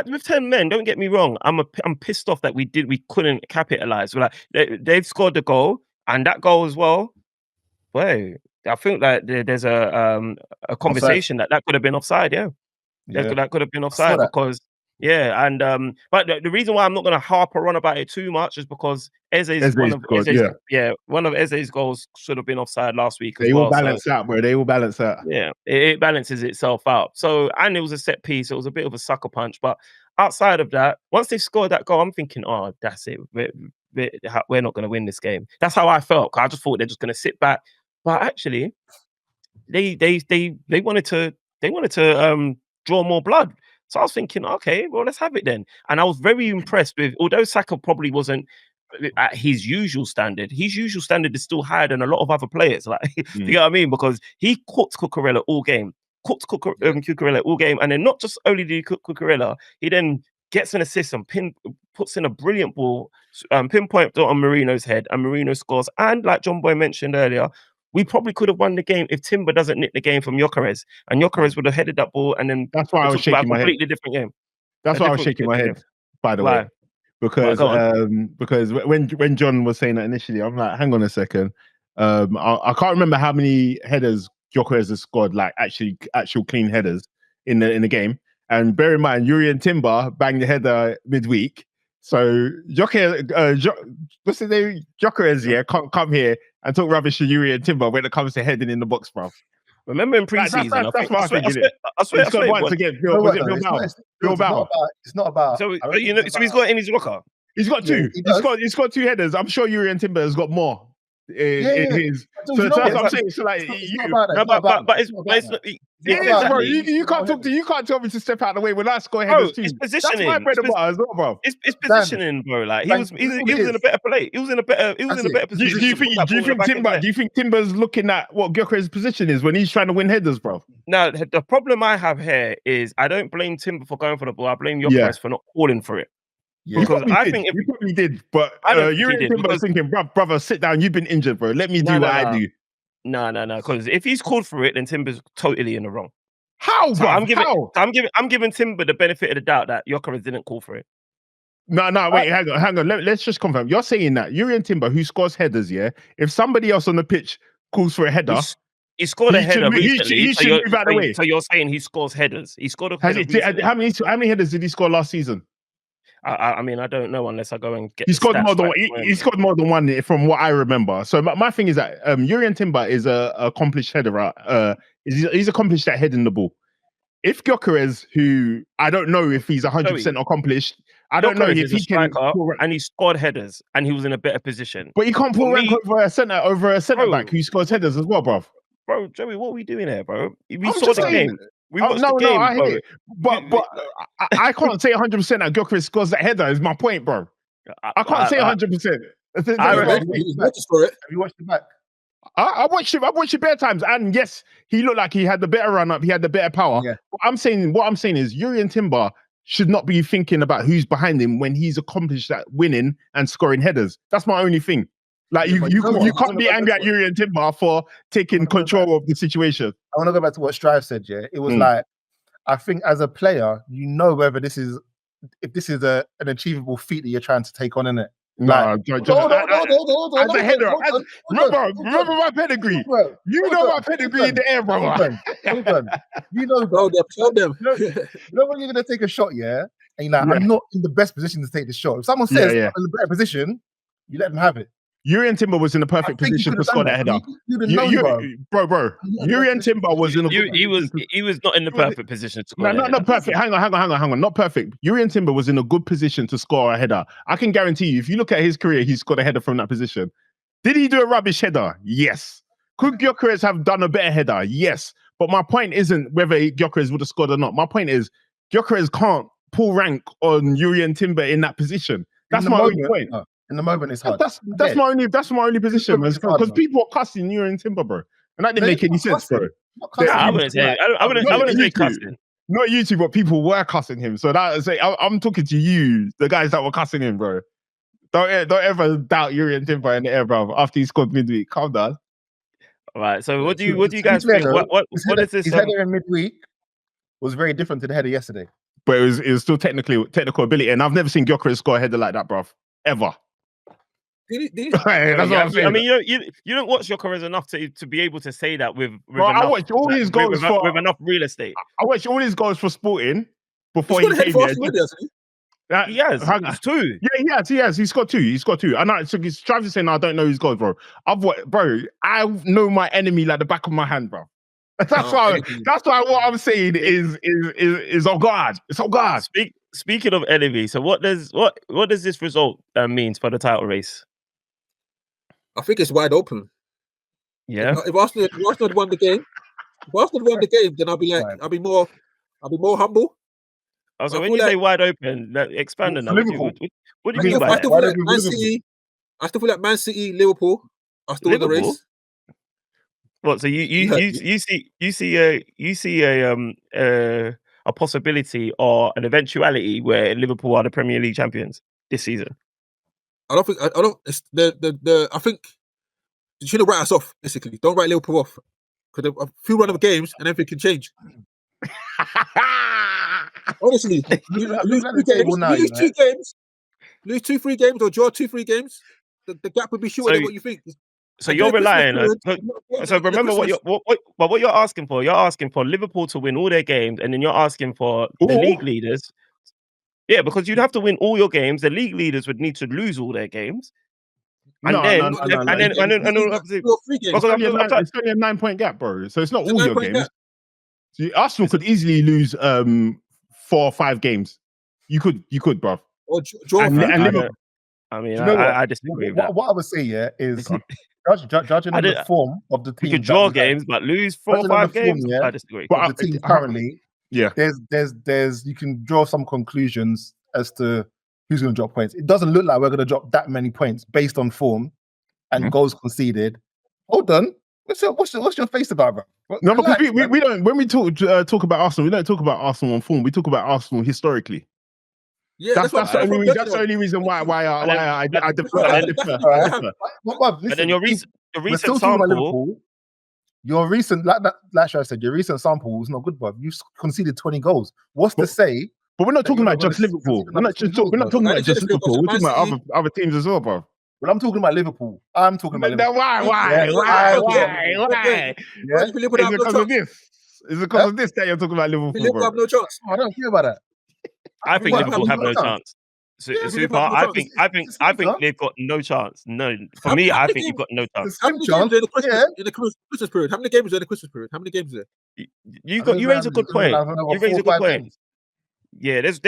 With 10 men, don't get me wrong. I'm pissed off that we couldn't capitalize. Like they've scored the goal, and that goal as well. Well, I think that there's a conversation that could have been offside. Yeah. That could have been offside because. Yeah, and but the reason why I'm not going to harper on about it too much is because one of Eze's goals should have been offside last week. They all balance out, bro. They all balance out. Yeah, it balances itself out. So, and it was a set piece. It was a bit of a sucker punch. But outside of that, once they scored that goal, I'm thinking, oh, that's it. We're not going to win this game. That's how I felt. I just thought they're just going to sit back. But actually, they wanted to draw more blood. So I was thinking, okay, well, let's have it then. And I was very impressed with, although Saka probably wasn't at his usual standard is still higher than a lot of other players. Like, you know what I mean? Because he cooked Cucurella all game. Cucurella all game. And then not just only did he cook Cucurella, he then gets an assist and puts in a brilliant ball, pinpoint on Marino's head, and Marino scores. And like Jon Boy mentioned earlier, we probably could have won the game if Timber doesn't nick the game from Gyökeres, and Gyökeres would have headed that ball, and then that's why I was shaking my head. Completely different game. That's why I was shaking my head. By the way, because when John was saying that initially, I'm like, hang on a second. I can't remember how many headers Gyökeres has scored, like actual clean headers in the game. And bear in mind, Yuri and Timber banged the header midweek. So what's his name? Gyökeres, come here and talk rubbish to Yuri and Timber when it comes to heading in the box, bro. Remember in pre-season, that's what I think. I swear once again, Bilbao. It's not about. So he's got it in his locker. He's got two. He's got two headers. I'm sure Yuri and Timber has got more. His. So that's what I'm saying. So like, you can't tell me to step out of the way when I score headers too. It's positioning. That's my bread and butter as well, bro. It's positioning, bro. Like he was in a better play. He was in a better position. Do you think Timber's looking at what Gyökeres' position is when he's trying to win headers, bro? Now the problem I have here is I don't blame Timber for going for the ball. I blame Gyökeres for not calling for it. Yeah. Because I think you probably did, but Yuri and Timber was thinking, brother, sit down. You've been injured, bro. Let me do what I do. No. Because if he's called for it, then Timber's totally in the wrong. How? So I'm giving Timber the benefit of the doubt that Gyökeres didn't call for it. No, wait, hang on. Let's just confirm. You're saying that Yuri and Timber, who scores headers, if somebody else on the pitch calls for a header, he scored a header recently. He should move out of the way. So you're saying he scores headers? He scored a header. How many headers did he score last season? I mean, I don't know unless I go and get. He scored more than one. He scored more than one from what I remember. So my thing is that Yuri and Timber is a accomplished header. He's accomplished at heading the ball. If Gyökeres, who I don't know if he's 100% accomplished I don't know Gyökeres if is a he can. striker, and he scored headers, and he was in a better position. But you can't pull rank over a centre back who scores headers as well, bruv. Bro, Joey, what are we doing here, bro? We I'm saw just the saying- game. We watched the No, game, I bro. hear it. But I can't say 100% that Gyökeres scores that header. Is my point, bro. I can't say 100%. He's meant to score it. Have you watched it back? I watched it bare times, and yes, he looked like he had the better run up. He had the better power. Yeah. What I'm saying is, Jurriën Timber should not be thinking about who's behind him when he's accomplished that winning and scoring headers. That's my only thing. Like Yeah, but you you know what? can't be angry at Jurriën Timber for taking control of the situation. I want to go back to what Strive said. Yeah, it was like, I think as a player, you know whether this is an achievable feat that you're trying to take on, innit? No, Hold on. as a header, remember my pedigree. You know my pedigree in the air, bro. Hold on. You know, Bro, tell them. you know when you're gonna take a shot, yeah, and you're like, I'm not in the best position to take the shot. If someone says I'm in a better position, you let them have it. Jurriën Timber was in the perfect position to score that header. Bro. Jurriën Timber was in a He was not in the perfect position to score. No, not perfect. Hang on. Not perfect. Jurriën Timber was in a good position to score a header. I can guarantee you, if you look at his career, he scored a header from that position. Did he do a rubbish header? Yes. Could Gyökeres have done a better header? Yes. But my point isn't whether Gyökeres would have scored or not. My point is Gyökeres can't pull rank on Jurriën Timber in that position. That's my only point. In the moment, it's hard. That's my only position, man. Because people are cussing Jurriën Timber, bro, and that didn't make any sense, bro. I wouldn't say cussing. Not you two, but people were cussing him. So I'm talking to you, the guys that were cussing him, bro. Don't ever doubt Jurriën Timber in the air, bro. After he scored midweek, calm down. All right. So what do you guys think? What is this? His header in midweek was very different to the header yesterday. But it was still technical ability, and I've never seen Gyökeres score a header like that, bro. Ever. Did That's what I'm saying. I mean, you don't watch Gyökeres enough to be able to say that with bro, enough, I watched all his goals with enough real estate. I watched all his goals for Sporting before he came here. He has. It's two. Yeah, he has. He scored two. And he's trying to say, no, I don't know his goals, bro. I know my enemy like the back of my hand, bro. That's why what I'm saying is oh God. It's oh God. Speaking of enemy, so what does this result mean for the title race? I think it's wide open. Yeah. If Arsenal had won the game, then I'll be more humble. So when you say wide open, expand on that. What do you mean by that? I still feel like Man City, Liverpool are still in the race. What? So you see a possibility or an eventuality where Liverpool are the Premier League champions this season? I don't. I think you shouldn't write us off. Basically, don't write Liverpool off because a few run of games and everything can change. Honestly, lose 2 games, lose 2-3 games, or draw 2-3 games. The gap would be shorter than what you think. So you're relying on. So remember what you're asking for. You're asking for Liverpool to win all their games, and then you're asking for the league leaders. Yeah, because you'd have to win all your games. The league leaders would need to lose all their games. And then it's only a 9-point gap, bro. So it's not all your games. See, Arsenal could easily lose 4 or 5 games. You could, bro. Or draw. I disagree with that. What I would say, is judging on the form of the team. You could draw games, but lose 4 or 5 games. I disagree. But the team currently, there's you can draw some conclusions as to who's going to drop points. It doesn't look like we're going to drop that many points based on form and goals conceded. Hold on. What's your face about, bro? No, because we don't. When we talk about Arsenal, we don't talk about Arsenal on form. We talk about Arsenal historically. Yeah, that's the only reason why I defer. But then your recent sample. Your recent, like I said, your recent sample was not good, bro. You conceded 20 goals. What's to say? But we're not talking about just Liverpool. We're not talking about just Liverpool. We're talking about other teams as well, bro. Well, I'm talking about Liverpool. Why? Yeah. Is it because of this? Is it because of this that you're talking about Liverpool? Liverpool have no chance. I don't care about that. I think Liverpool have no chance. Super. I think they've got no chance. No, for me, I think you've got no chance. How many games in the Christmas period? How many games are in the Christmas period? How many games are there? You raise a good point. You raise a good point. Yeah, there's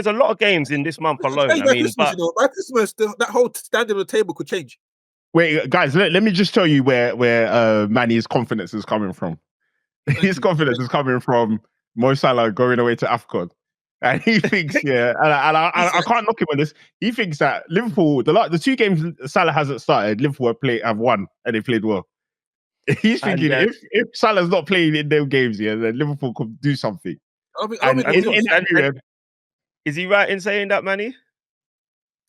a lot of games in this month alone. I mean, Christmas, but by Christmas, that whole standing on the table could change. Wait, guys, let me just tell you where Manny's confidence is coming from. His confidence is coming from Mo Salah going away to AFCON. And he thinks, and I can't knock him on this. He thinks that Liverpool, the 2 games Salah hasn't started, Liverpool have won and they played well. He's thinking if Salah's not playing in them games, then Liverpool could do something. Is he right in saying that, Manny?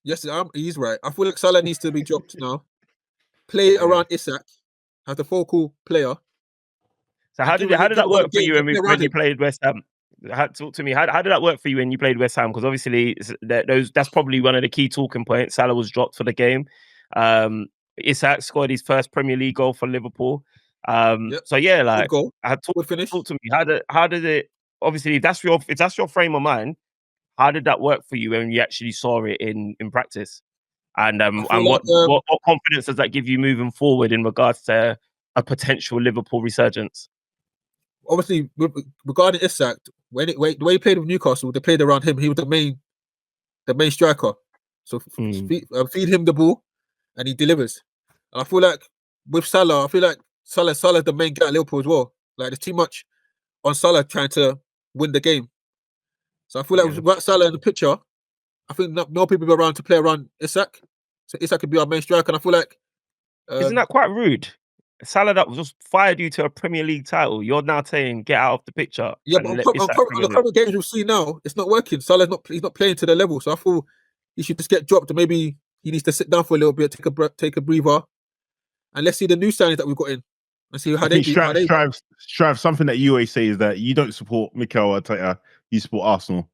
Yes, he's right. I feel like Salah needs to be dropped now. Play around Isak as the focal player. So how did that work for you when you played West Ham? Talk to me. How did that work for you when you played West Ham? Because obviously that's probably one of the key talking points. Salah was dropped for the game. Isak scored his first Premier League goal for Liverpool. So yeah, like talk to me. How did it? Obviously, if that's your frame of mind, how did that work for you when you actually saw it in practice? And what confidence does that give you moving forward in regards to a potential Liverpool resurgence? Obviously, regarding Isak, the way he played with Newcastle, they played around him. He was the main striker. So feed him the ball, and he delivers. And I feel like with Salah, Salah's the main guy at Liverpool as well. Like there's too much on Salah trying to win the game. So I feel like with Salah in the picture, I think no people be around to play around Isak. So Isak could be our main striker. And I feel like isn't that quite rude? Salah that was just fired you to a Premier League title. You're now saying get out of the picture. Yeah, but on the current games we see now, it's not working. Salah's he's not playing to the level. So I feel he should just get dropped. And maybe he needs to sit down for a little bit, take a breather, and let's see the new signings that we've got in and see how they strive. Something that you always say is that you don't support Mikel Arteta, you support Arsenal,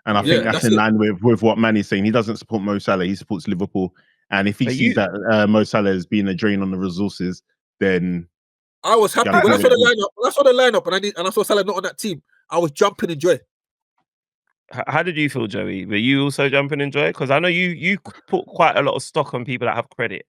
and I think that's in line with what Manny's saying. He doesn't support Mo Salah, he supports Liverpool, and if he sees that Mo Salah is being a drain on the resources, then I was happy when I saw the lineup, and I saw Salah not on that team. I was jumping in joy. How did you feel, Joey? Were you also jumping in joy? Because I know you put quite a lot of stock on people that have credit.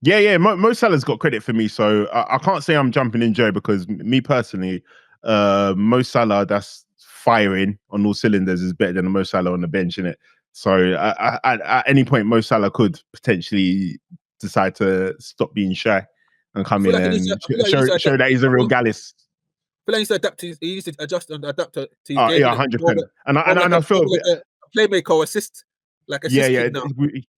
Yeah. Mo Salah's got credit for me, so I can't say I'm jumping in joy because me personally, Mo Salah that's firing on all cylinders is better than Mo Salah on the bench, innit? So at any point, Mo Salah could potentially decide to stop being shy and come in and show that he's a real Gallus. I feel like he needs to adjust and adapt to his game. Yeah, 100%. And I feel like a playmaker or assist. Now.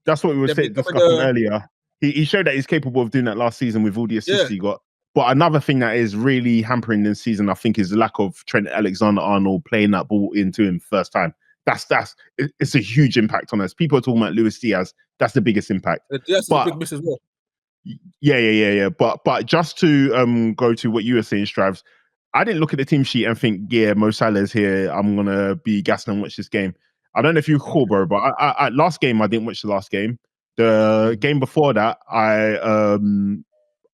That's what we were discussing earlier. He showed that he's capable of doing that last season with all the assists he got. But another thing that is really hampering this season, I think, is the lack of Trent Alexander-Arnold playing that ball into him first time. It's a huge impact on us. People are talking about Luis Diaz. That's the biggest impact. Diaz is a big miss as well. Yeah. But just to go to what you were saying, Strives, I didn't look at the team sheet and think, Mo Salah's here. I'm gonna be gassed and watch this game. I don't know if you recall, bro, but I last game I didn't watch the last game. The game before that, I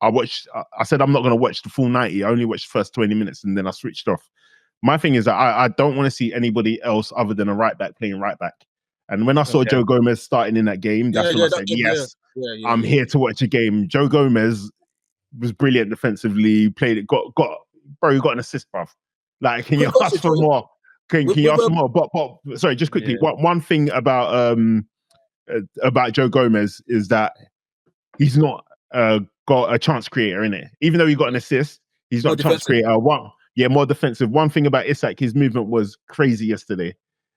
watched. I said I'm not gonna watch the full 90. I only watched the first 20 minutes and then I switched off. My thing is that I don't want to see anybody else other than a right back playing right back. And when I saw Joe Gomez starting in that game, that's when I said, yes, I'm here to watch a game. Joe Gomez was brilliant defensively, played it, got he got an assist, bruv. Like, can you ask for more? Can you ask for more? But sorry, just quickly, one thing about Joe Gomez is that he's not got a chance creator in it. Even though he got an assist, he's not a chance creator. More defensive. One thing about Isak, his movement was crazy yesterday.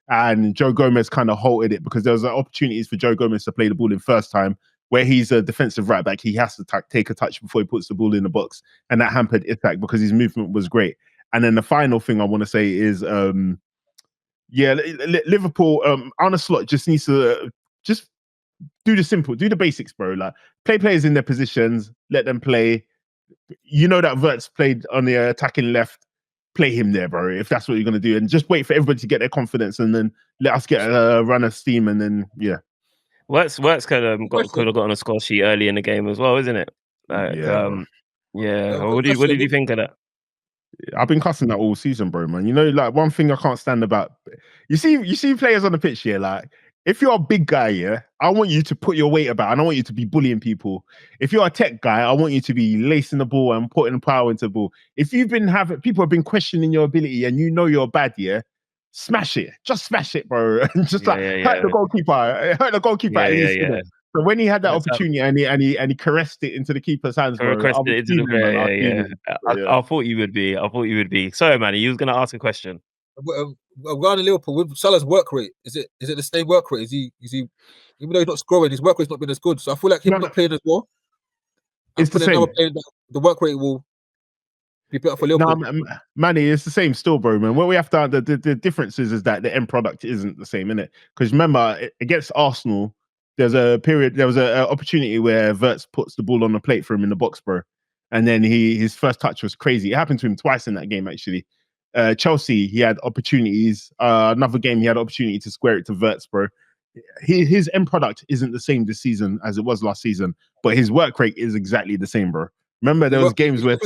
And Joe Gomez kind of halted it because there was opportunities for Joe Gomez to play the ball in first time where he's a defensive right back. He has to take a touch before he puts the ball in the box. And that hampered Isak because his movement was great. And then the final thing I want to say is, Liverpool, Arne Slot just needs to just do the basics, bro. Like, play players in their positions, let them play. You know that Wirtz played on the attacking left. Play him there, bro, if that's what you're going to do. And just wait for everybody to get their confidence and then let us get a run of steam and then, Wirtz could have got on a score sheet early in the game as well, isn't it? Like, What did you think of that? I've been cussing that all season, bro, man. You know, like, one thing I can't stand about... You see players on the pitch here, like, if you're a big guy, I want you to put your weight about. I don't want you to be bullying people. If you're a tech guy, I want you to be lacing the ball and putting power into the ball. If people have been questioning your ability and you know you're bad, smash it, just smash it, bro, and just Yeah, like yeah, hurt yeah. the goalkeeper Yeah, at yeah, least. yeah. So when he had that Let's have- opportunity and he caressed it into the keeper's hands, bro, I requested was it into the feeling, man. I was yeah. feeling. I thought you would be. I thought you would be. Sorry, Manny, you was gonna ask a question. Regarding Liverpool, with Salah's work rate, is it the same work rate? Is he even though he's not scoring, his work rate's not been as good. So I feel like him not playing as well. It's the same. The work rate will be better for Liverpool. No, Manny, it's the same still, bro, man. What we have to the difference is that the end product isn't the same, innit? Because remember, against Arsenal, there was an opportunity where Wirtz puts the ball on the plate for him in the box, bro. And then his first touch was crazy. It happened to him twice in that game, actually. Chelsea, he had opportunities. Another game, he had opportunity to square it to Wirtz, bro. His end product isn't the same this season as it was last season, but his work rate is exactly the same, bro. Remember, there was games where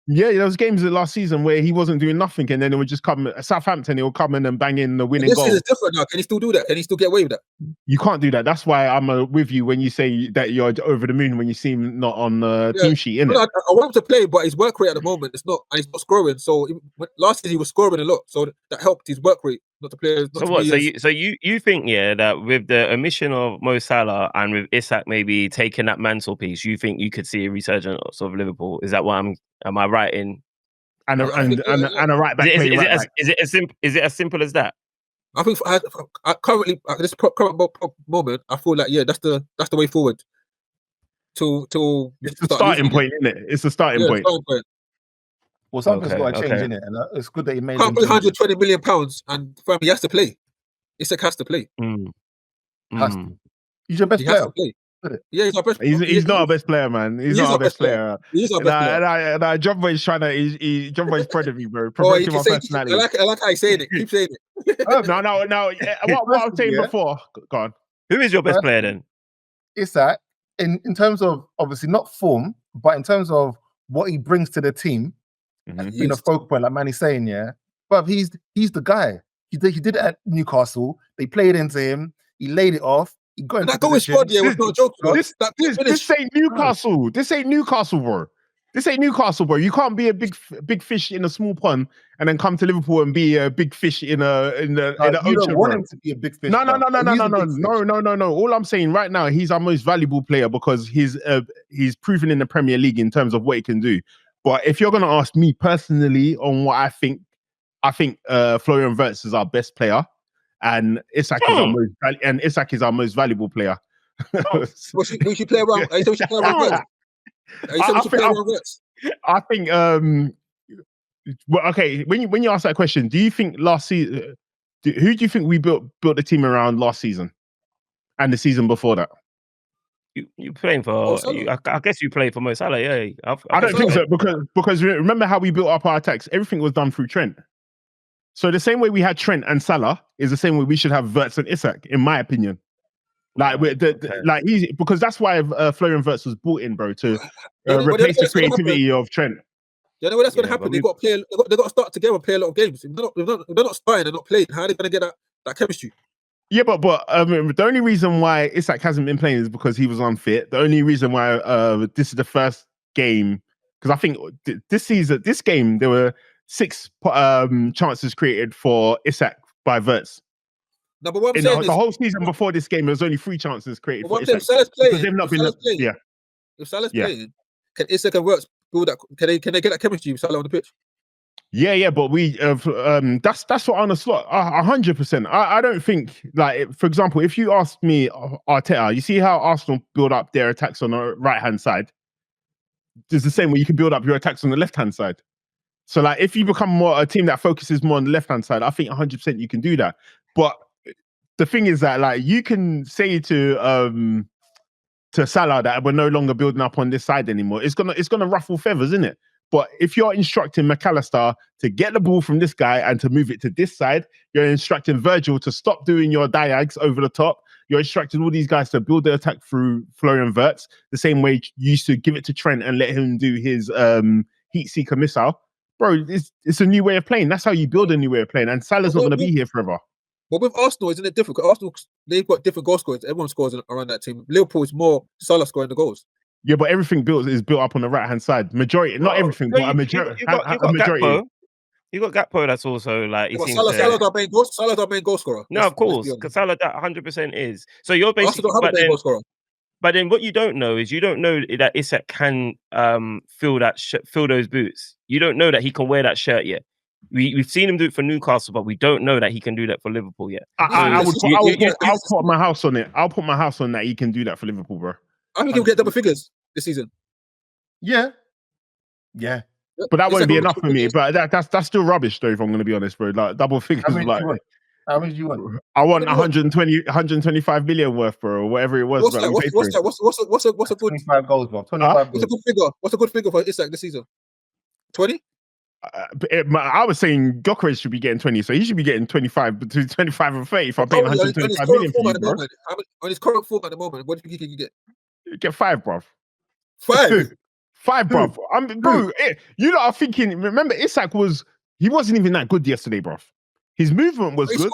there was games last season where he wasn't doing nothing, and then it would just come Southampton. He'll come in and bang in the winning goal. This is different now. Can he still do that? Can he still get away with that? You can't do that. That's why I'm with you when you say that you're over the moon when you see him not on the team sheet, innit? I want him to play, but his work rate at the moment is not, and he's not scoring. So last season he was scoring a lot, so that helped his work rate. Not to play. So you think that with the omission of Mo Salah and with Isak maybe taking that mantelpiece, you think you could see a resurgence of Liverpool? Is that what am I right in? And a right back. Is it as simple as that? I think currently at this current moment, I feel like that's the way forward. It's the starting point, isn't it? It's the starting point. Well, something's got to change, innit? And it's good that he made. Can't pay £120 million, and he has to play. Isak has to play. He's your best player. Yeah, he's our best. He's not our best player, man. He's not our best player. He's our best player. And Jon Boy's trying to. Jon Boy's proud of me, bro. Promoting my personality. I like how he's saying it. Keep saying it. No. What I was saying before. Go on. Who is your best player then? Isak, in terms of obviously not form, but in terms of what he brings to the team, in a focal point, like Manny's saying, but he's the guy. He did it at Newcastle. They played into him. He laid it off. He got into position. Was not a joke. This ain't Newcastle. This ain't Newcastle, bro. This ain't Newcastle, bro. You can't be a big fish in a small pond and then come to Liverpool and be a big fish in the ocean. You don't want him to be a big fish. No. All I'm saying right now, he's our most valuable player because he's proven in the Premier League in terms of what he can do. But if you're gonna ask me personally on what I think Florian Wirtz is our best player. And Isak is our most valuable player. We should play around. I think we should play around Wirtz. I think. Well, okay. When you ask that question, do you think last season? Who do you think we built the team around last season, and the season before that? You playing for? I guess you played for Mo Salah. Yeah, I don't think so because remember how we built up our attacks. Everything was done through Trent. So the same way we had Trent and Salah is the same way we should have Wirtz and Isak, in my opinion. Because that's why Florian Wirtz was brought in, bro, to replace the creativity of Trent. You know what that's going to happen? They got to play. They got to start together and play a lot of games. If they're not starting and not playing, how are they going to get that chemistry? Yeah, but the only reason why Isak hasn't been playing is because he was unfit. The only reason why this is the first game, because I think this game there were 6 chances created for Isak by Wirtz. No, but what I'm saying is the whole season before this game, there was only 3 chances created for Isak. If Salah's playing, can Isak and Wirtz build that? Can they get that chemistry with Salah on the pitch? Yeah, but we that's what on the slot 100%. I don't think, like, for example, if you ask me Arteta, you see how Arsenal build up their attacks on the right hand side. It's the same way you can build up your attacks on the left hand side. So, like, if you become more a team that focuses more on the left-hand side, I think 100% you can do that. But the thing is that, like, you can say to Salah that we're no longer building up on this side anymore. It's gonna ruffle feathers, isn't it? But if you're instructing McAllister to get the ball from this guy and to move it to this side, you're instructing Virgil to stop doing your diags over the top. You're instructing all these guys to build their attack through Florian Wirtz, the same way you used to give it to Trent and let him do his heat seeker missile. Bro, it's a new way of playing. That's how you build a new way of playing. And Salah's not going to be here forever. But with Arsenal, isn't it different? Arsenal, they've got different goal scorers. Everyone scores around that team. Liverpool is more Salah scoring the goals. Yeah, but everything is built up on the right-hand side. Majority, not everything, but a majority. You got Gakpo. You got Gakpo. That's also like he Yeah, but seems Salah's to. our main goal scorer. No, of Let's be course, honest. because Salah that 100% is. So you're Arsenal basically, don't have a main goal scorer. but then what you don't know is you don't know that Isak can fill those boots. You don't know that he can wear that shirt yet. We've seen him do it for Newcastle, but we don't know that he can do that for Liverpool yet. I'll put my house on it. I'll put my house on that he can do that for Liverpool, bro. I think he'll get double figures this season. Yeah. But that won't be enough for me. But that's still rubbish, though. If I'm going to be honest, bro, like double figures, How many do you want? I want 125 million worth, bro, or whatever it was. What's that? What's a good 25 goals, bro? 25 What's a good figure? What's a good figure for Isak this season? 20? I was saying Gyökeres should be getting 20, so he should be getting 25, between 25 and 30 if I'm paying 125 million for you, bro. On his current form at the moment, what do you think he can get? Get 5, bro. 5? 5, bro. You lot are thinking, remember, Isak he wasn't even that good yesterday, bro. His movement was good.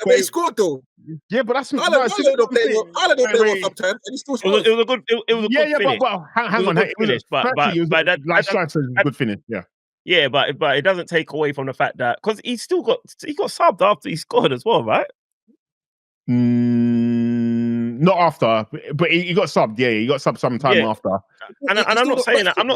He scored though. Yeah, but that's Haaland don't play well sometimes, and he still scores. It was a good finish. But hang on. It was a last chance was a good finish, yeah. Yeah, but it doesn't take away from the fact that because he got subbed after he scored as well, right? Not after, but he got subbed. Yeah, he got subbed sometime after. And I'm not saying that. I'm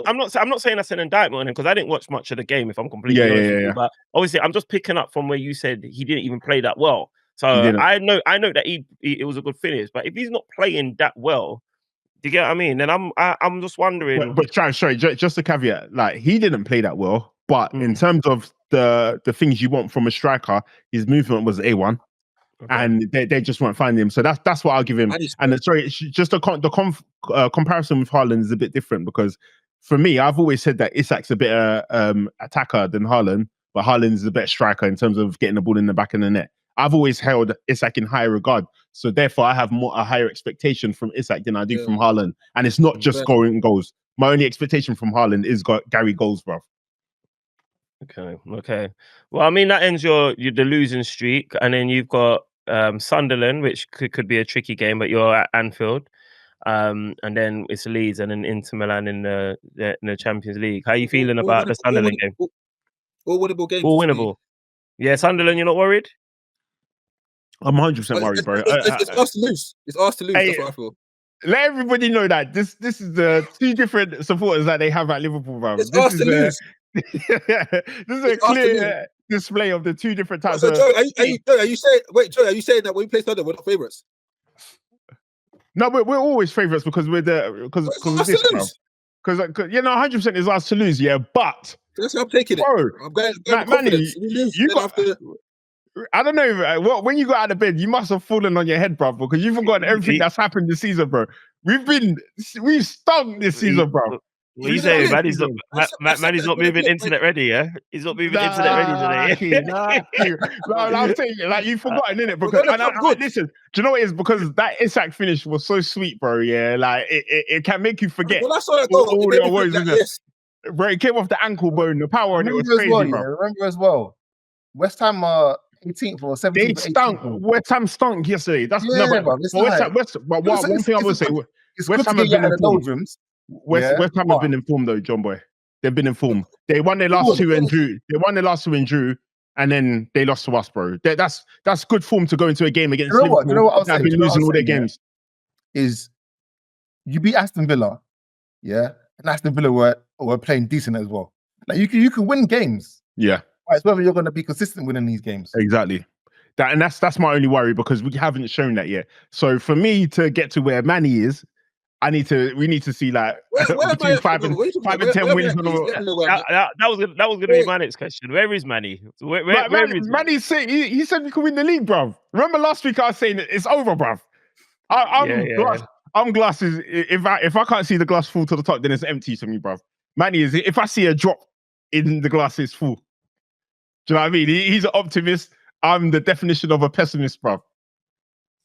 not saying that's an indictment on him because I didn't watch much of the game. If I'm completely honest with you, but obviously I'm just picking up from where you said he didn't even play that well. So I know that it was a good finish, but if he's not playing that well. Do you get what I mean? And I'm just wondering. But sorry, just a caveat. Like he didn't play that well, but in terms of the things you want from a striker, his movement was A1, and they just weren't finding him. So that's what I'll give him. And sorry, just the comparison with Haaland is a bit different because for me, I've always said that Isak's a better attacker than Haaland, but Haaland is a better striker in terms of getting the ball in the back of the net. I've always held Isak in higher regard. So therefore, I have a higher expectation from Isak than I do from Haaland. And it's not just scoring goals. My only expectation from Haaland is Gary goals, bro. Okay. Well, I mean, that ends the losing streak. And then you've got Sunderland, which could be a tricky game, but you're at Anfield. And then it's Leeds and then Inter Milan in the Champions League. How are you feeling about the Sunderland game? All winnable games. All winnable. Yeah, Sunderland, you're not worried? I'm 100% worried, bro. It's ours to lose. It's ours to lose. That's what I feel. Let everybody know that this is the two different supporters that they have at Liverpool, bro. It's ours to lose. This is a clear display of the two different types of. Joe, are you saying that when we play Sunderland, we're not favourites? No, we're always favourites because we're because of this, bro. Because 100% is ours to lose, yeah. But that's how I'm taking it. Bro, I'm going confidence. I don't know. When you got out of bed, you must have fallen on your head, bro, because you've forgotten everything that's happened this season, bro. We've stung this season, bro. What are you saying? Manny's not moving internet ready, yeah? He's not moving internet ready today. No, I'm saying like you've forgotten, innit? Because listen, do you know what it is? Because that Isak finish was so sweet, bro. Yeah, like it can make you forget all your woes, isn't it? Bro, it came off the ankle bone, the power, and it was crazy, bro. Remember as well, West Ham are 18th or 17th. They stunk. West Ham stunk yesterday. That's one thing I would say. West Ham have been informed. West Ham have been informed though, Jon Boy. They've been informed. They won their last two and drew. And then they lost to us, bro. That's good form to go into a game against Liverpool. You know what I've been losing all their games. Is you beat Aston Villa, and Aston Villa were playing decent as well. Like you can win games. Yeah. It's whether you're going to be consistent winning these games. Exactly. That's my only worry because we haven't shown that yet. So for me to get to where Manney is, we need to see like between 5 and 10 wins. That was going to be my next question. Where is Manney? Where is Manny? He said we can win the league, bruv. Remember last week I was saying it's over, bruv. I'm glasses. If I can't see the glass full to the top, then it's empty to me, bruv. Manney is. If I see a drop in the glass, it's full. Do you know what I mean? He's an optimist. I'm the definition of a pessimist, bruv.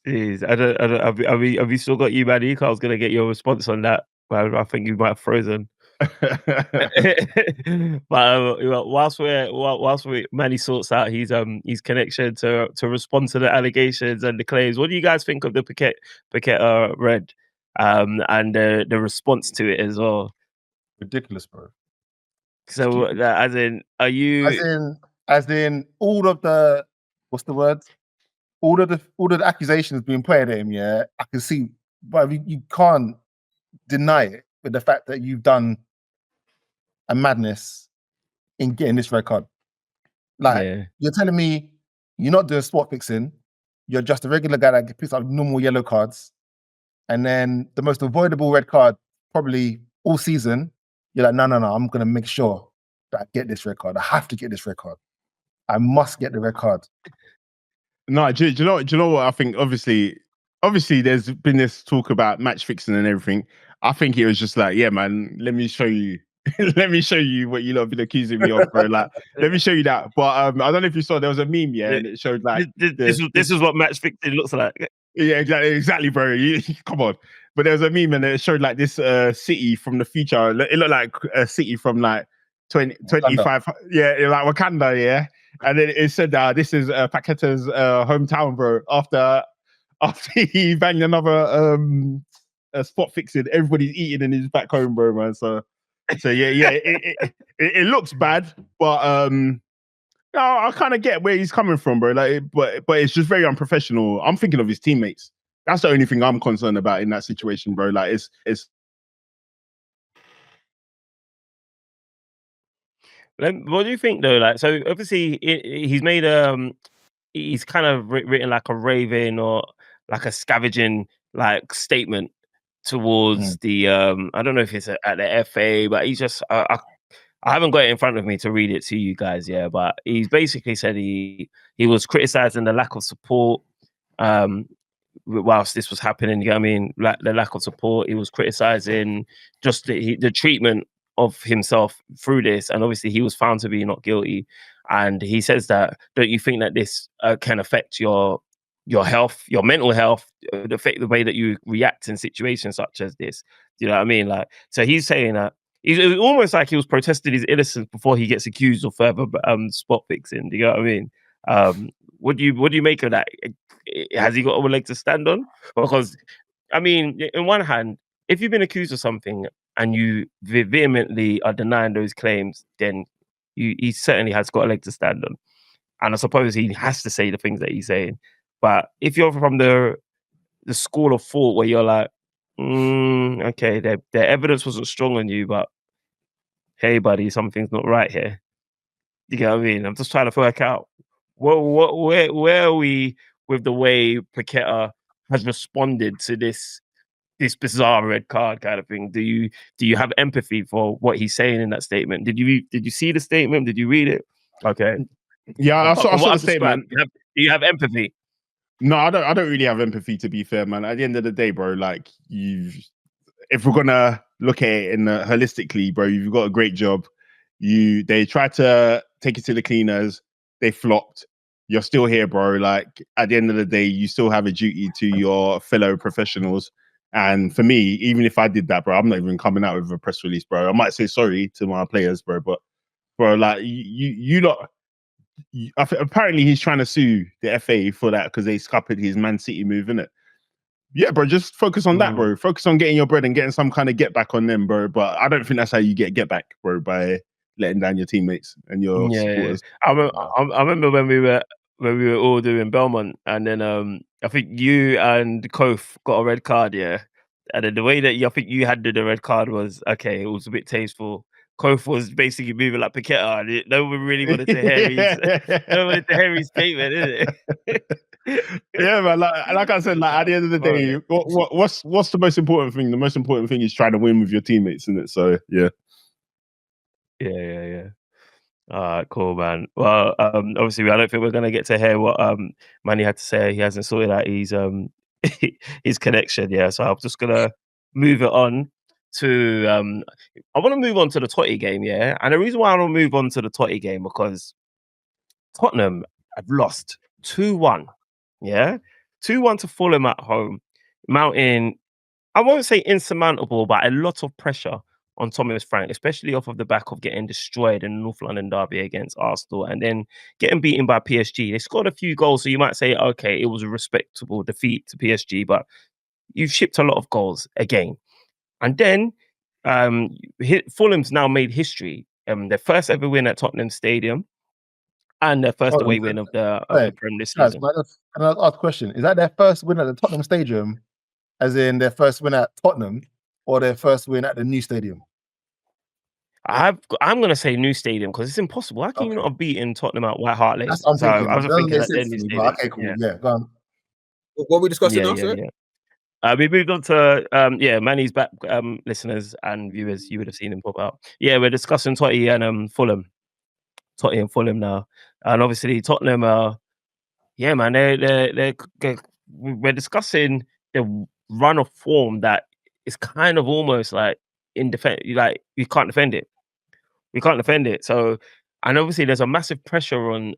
Jeez, have you still got you, Manny? I was going to get your response on that, but I think you might have frozen. But whilst Manny sorts out his connection to respond to the allegations and the claims, what do you guys think of the Paqueta red and the response to it as well? Ridiculous, bro. So, as in, as in all of the all of the accusations being put at him. Yeah, I can see, but you can't deny it with the fact that you've done a madness in getting this red card. Like, you're telling me you're not doing spot fixing, you're just a regular guy that picks up normal yellow cards, and then the most avoidable red card probably all season, you're like, no, I'm going to make sure that I get this red card. I have to get this red card. I must get the red card. No, do you know what I think? Obviously, there's been this talk about match fixing and everything. I think it was just like, yeah, man, let me show you. Let me show you what you lot have been accusing me of, bro. Like, let me show you that. But I don't know if you saw, there was a meme, and it showed like this is what match fixing looks like. Yeah, exactly, bro. Come on. But there was a meme and it showed like this city from the future. It looked like a city from like 25. Yeah, like Wakanda, yeah. And then it said this is Paqueta's hometown, bro. After he banged another spot fixing, everybody's eating in his back home, bro, man. So yeah, it looks bad, but no, I kind of get where he's coming from, bro. Like, but it's just very unprofessional. I'm thinking of his teammates. That's the only thing I'm concerned about in that situation, bro. Like, it's. What do you think though? Like, so obviously he's made he's kind of written like a raving or like a scavenging like statement towards the I don't know if it's at the FA, but he's just I haven't got it in front of me to read it to you guys, but he's basically said he was criticizing the lack of support whilst this was happening. You know what I mean? Like the lack of support. He was criticizing just the treatment of himself through this, and obviously he was found to be not guilty. And he says that, don't you think that this can affect your health, your mental health, affect the way that you react in situations such as this? Do you know what I mean? Like, so he's saying that it was almost like he was protesting his innocence before he gets accused of further spot fixing. Do you know what I mean? What do you make of that? Has he got a leg to stand on? Because, I mean, in one hand, if you've been accused of something and you vehemently are denying those claims, then he certainly has got a leg to stand on. And I suppose he has to say the things that he's saying. But if you're from the school of thought where you're like, okay, their evidence wasn't strong on you, but hey, buddy, something's not right here. You get what I mean? I'm just trying to work out where are we with the way Paqueta has responded to this bizarre red card kind of thing. Do you have empathy for what he's saying in that statement? Did you see the statement? Did you read it? Okay. Yeah, I saw the statement. Do you have empathy? No, I don't really have empathy, to be fair, man. At the end of the day, bro, like if we're gonna look at it holistically, bro, you've got a great job. They tried to take it to the cleaners, they flopped. You're still here, bro. Like, at the end of the day, you still have a duty to your fellow professionals. And for me, even if I did that, bro, I'm not even coming out with a press release, bro. I might say sorry to my players, bro, but bro, like you lot. Apparently, he's trying to sue the FA for that because they scuppered his Man City move, innit? Yeah, bro, just focus on that, bro. Focus on getting your bread and getting some kind of get back on them, bro. But I don't think that's how you get back, bro, by letting down your teammates and your supporters. I remember when we were all doing Belmont, and then I think you and Kof got a red card, and then the way that I think you handled the red card was okay. It was a bit tasteful. Kof was basically moving like Paqueta, and no one really wanted to hear his statement, is it? Yeah, man. Like I said, like at the end of the day, what's the most important thing? The most important thing is trying to win with your teammates, isn't it? So yeah. All right, cool, man. Well, obviously, I don't think we're gonna get to hear what Manney had to say. He hasn't sorted out his his connection, so I'm just gonna move it on to I want to move on to the Totty game, and the reason why I want to move on to the Totty game because Tottenham have lost 2-1, 2-1 to Fulham at home, mounting, I won't say insurmountable, but a lot of pressure on Thomas Frank, especially off of the back of getting destroyed in the North London derby against Arsenal and then getting beaten by PSG. They scored a few goals, so you might say, okay, it was a respectable defeat to PSG, but you've shipped a lot of goals again. And then Fulham's now made history. Their first ever win at Tottenham Stadium. And their first Hold on, away win of the hey, Prem this guys, season. can I ask a question? Is that their first win at the Tottenham Stadium, as in their first win at Tottenham, or their first win at the new stadium? I'm gonna say new stadium because it's impossible. How can you not have beaten Tottenham at White Hart Lane? That's what I'm thinking. I was Doesn't thinking make at their sense new to me, stadium. but okay, cool. Yeah, go on. What are we discussing now, sir? We moved on to Manny's back, listeners and viewers. You would have seen him pop out. Yeah, we're discussing Totty and Fulham. Totty and Fulham now, and obviously Tottenham are. Yeah, man, we're discussing the run of form that is kind of almost like like you can't defend it. We can't defend it. So, and obviously there's a massive pressure on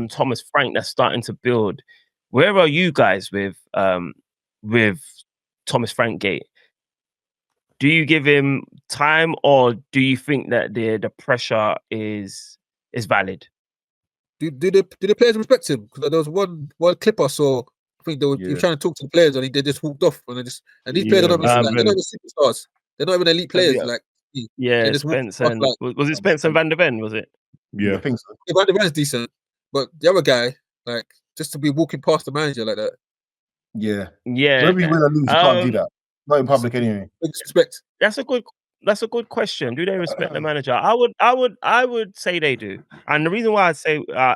Thomas Frank that's starting to build. Where are you guys with Thomas Frank Gate? Do you give him time, or do you think that the pressure is valid? Do the players respect him? Because there was one clip I saw. I think he was trying to talk to the players, and they just walked off. And these players are not even superstars. They're not even elite players. They just Spence walked and off, was it Spence and Van der Ven? Was it? Yeah, I think so. Van der Ven's decent, but the other guy, just to be walking past the manager like that. Yeah. Yeah. Whether you win or lose, you can't do that. Not in public anyway. Respect. That's a good question. Do they respect the manager? I would say they do. And the reason why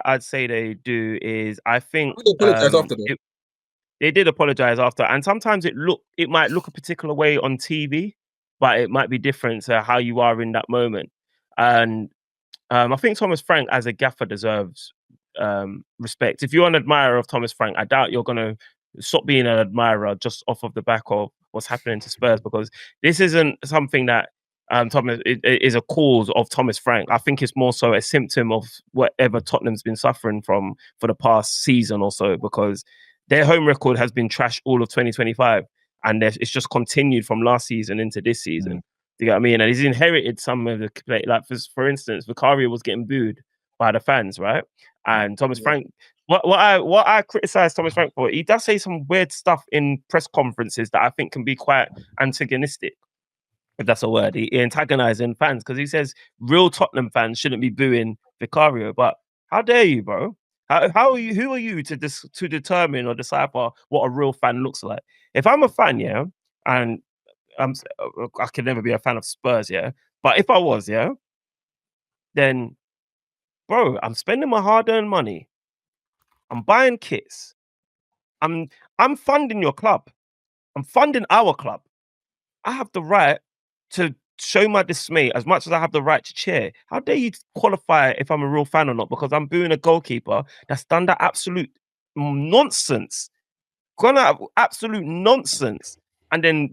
I'd say they do is I think they apologize after that. They did apologize after, and sometimes it might look a particular way on TV, but it might be different to how you are in that moment. And I think Thomas Frank as a gaffer deserves respect. If you're an admirer of Thomas Frank, I doubt you're gonna stop being an admirer just off of the back of what's happening to Spurs, because this isn't something that Thomas is a cause of Thomas Frank. I think it's more so a symptom of whatever Tottenham's been suffering from for the past season or so, because their home record has been trash all of 2025, and it's just continued from last season into this season. Do you get what I mean? And he's inherited some of the play. Like for instance, Vicario was getting booed by the fans, right? And Thomas Frank, what I criticize Thomas Frank for, he does say some weird stuff in press conferences that I think can be quite antagonistic, if that's a word. He antagonizing fans because he says real Tottenham fans shouldn't be booing Vicario. But how dare you, bro? How are you? Who are you to determine or decipher what a real fan looks like? If I'm a fan, yeah, and I could never be a fan of Spurs, yeah, but if I was, yeah, then, bro, I'm spending my hard-earned money. I'm buying kits. I'm funding your club. I'm funding our club. I have the right to show my dismay as much as I have the right to cheer. How dare you qualify if I'm a real fan or not? Because I'm booing a goalkeeper that's done that absolute nonsense. Gone out of absolute nonsense. And then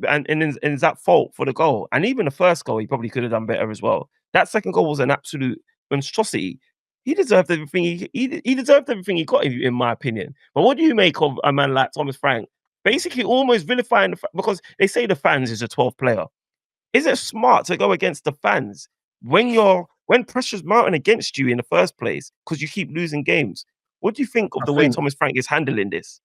is that fault for the goal. And even the first goal, he probably could have done better as well. That second goal was an absolute monstrosity. He deserved everything he deserved everything he got, in my opinion. But what do you make of a man like Thomas Frank? Basically almost vilifying because they say the fans is a 12th player. Is it smart to go against the fans when pressure's mounting against you in the first place because you keep losing games? What do you think of the way Thomas Frank is handling this?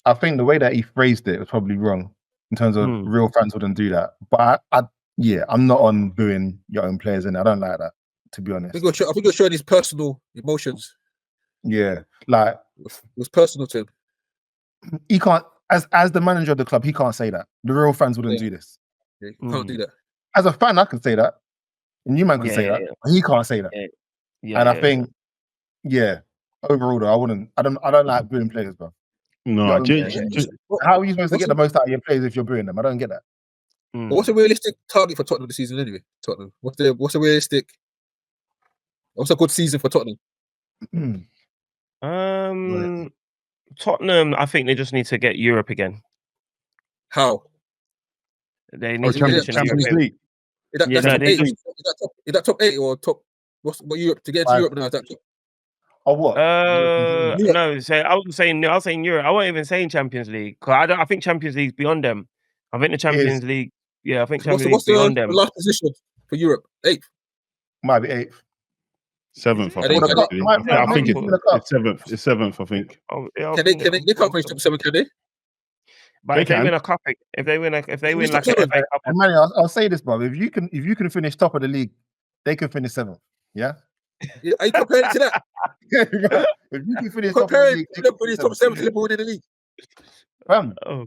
I think the way that he phrased it was probably wrong in terms of real fans wouldn't do that. But I'm not on booing your own players, and I don't like that, to be honest. I think you're showing his personal emotions. Yeah, like it was personal to him. He can't, as the manager of the club, he can't say that. The real fans wouldn't do this. Yeah, you can't do that. As a fan, I can say that. And you man can say that. But he can't say that. I think, overall though, I don't like booing players, bro. No, how are you supposed to get the most out of your players if you're booing them? I don't get that. But what's a realistic target for Tottenham this season anyway? Tottenham. What's a good season for Tottenham? Tottenham, I think they just need to get Europe again. How? They need to Champions League. Is that top 8 or top? What Europe to get to Europe now? Is that top? Or what? No. So I was saying Europe. I wasn't even saying Champions League because I think Champions League's beyond them. I think the Champions League. Yeah, I think Champions League's beyond them. What's the last position for Europe? 8th. Might be 8th. 7th, I think. I think it's 7th. It's 7th, I think. They can't finish top 7, can they? But if they win a cup, if they win like a FA Cup, Manny, I'll say this, bro. If you can finish top of the league, they can finish 7th. Yeah. Are you comparing it to that? If you can finish top of the Comparing league, Liverpool's top 7 to Liverpool winning the league. Oh,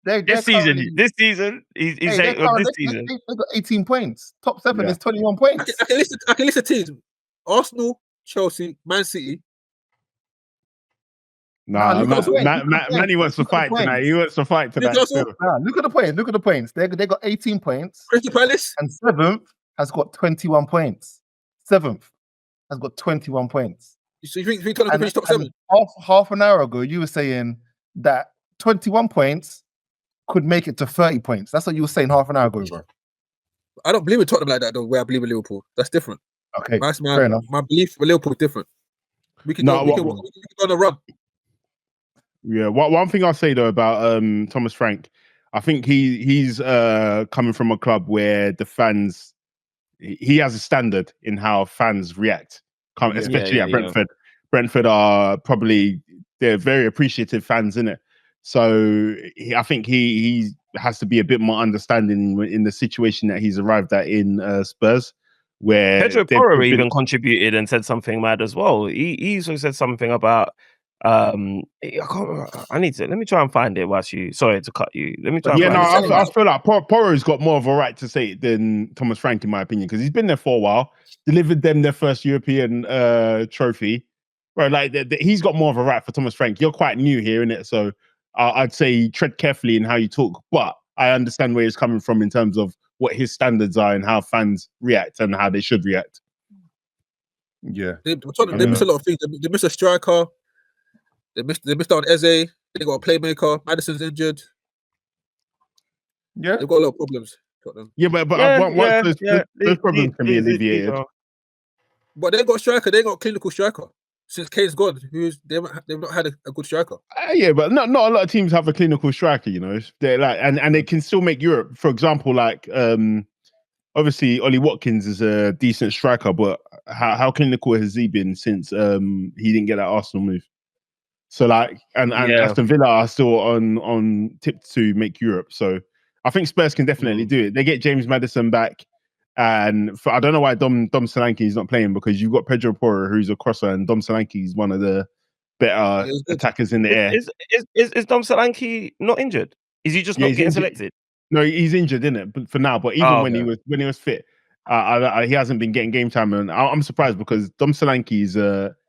they're this season, he's hey, saying of this they season. got 18 points. Top 7 Yeah. is 21 points. I can list the teams: Arsenal, Chelsea, Man City. Nah, Manny wants to Look at the fight tonight. points. He wants to fight tonight. Newcastle? Still. Look at the points. They got 18 points. Crystal Palace. And 7th has got 21 points. 7th has got 21 points. So you think Tottenham can finish top 7? Half an hour ago, you were saying that 21 points could make it to 30 points. That's what you were saying half an hour ago, bro. I don't believe in Tottenham like that, though, where I believe in Liverpool. That's different. Okay, fair enough. My belief for Liverpool is different. We can go on a run. Yeah, one thing I'll say, though, about Thomas Frank, I think he's coming from a club where the fans, he has a standard in how fans react, especially at Brentford. Brentford are they're very appreciative fans, innit? So I think he has to be a bit more understanding in the situation that he's arrived at in Spurs, where Pedro Porro even contributed and said something mad as well. He also said something about let me try and find it whilst you. Sorry to cut you. Let me try. I feel like Porro's got more of a right to say it than Thomas Frank, in my opinion, because he's been there for a while, delivered them their first European trophy. Right, like he's got more of a right for Thomas Frank. You're quite new here, innit? So I'd say tread carefully in how you talk, but I understand where he's coming from in terms of what his standards are and how fans react and how they should react. Yeah, they miss a lot of things. They miss a striker. They missed out on Eze. They got a playmaker. Madison's injured. Yeah, they've got a lot of problems. Yeah, but those problems can be alleviated. But they got a striker. They got a clinical striker. Since Kane's gone, they've not had a good striker. Yeah, but not a lot of teams have a clinical striker, you know. They're like, and they can still make Europe. For example, like obviously Ollie Watkins is a decent striker, but how clinical has he been since he didn't get that Arsenal move? So like, and Aston Villa are still on tip to make Europe. So I think Spurs can definitely do it. They get James Maddison back. And I don't know why Dom Solanke is not playing, because you've got Pedro Porro, who's a crosser, and Dom Solanke is one of the better attackers in the air. Is Dom Solanke not injured? Is he just not getting selected? No, he's injured, isn't it? But for now, but even when he was fit, he hasn't been getting game time, and I'm surprised because Dom Solanke is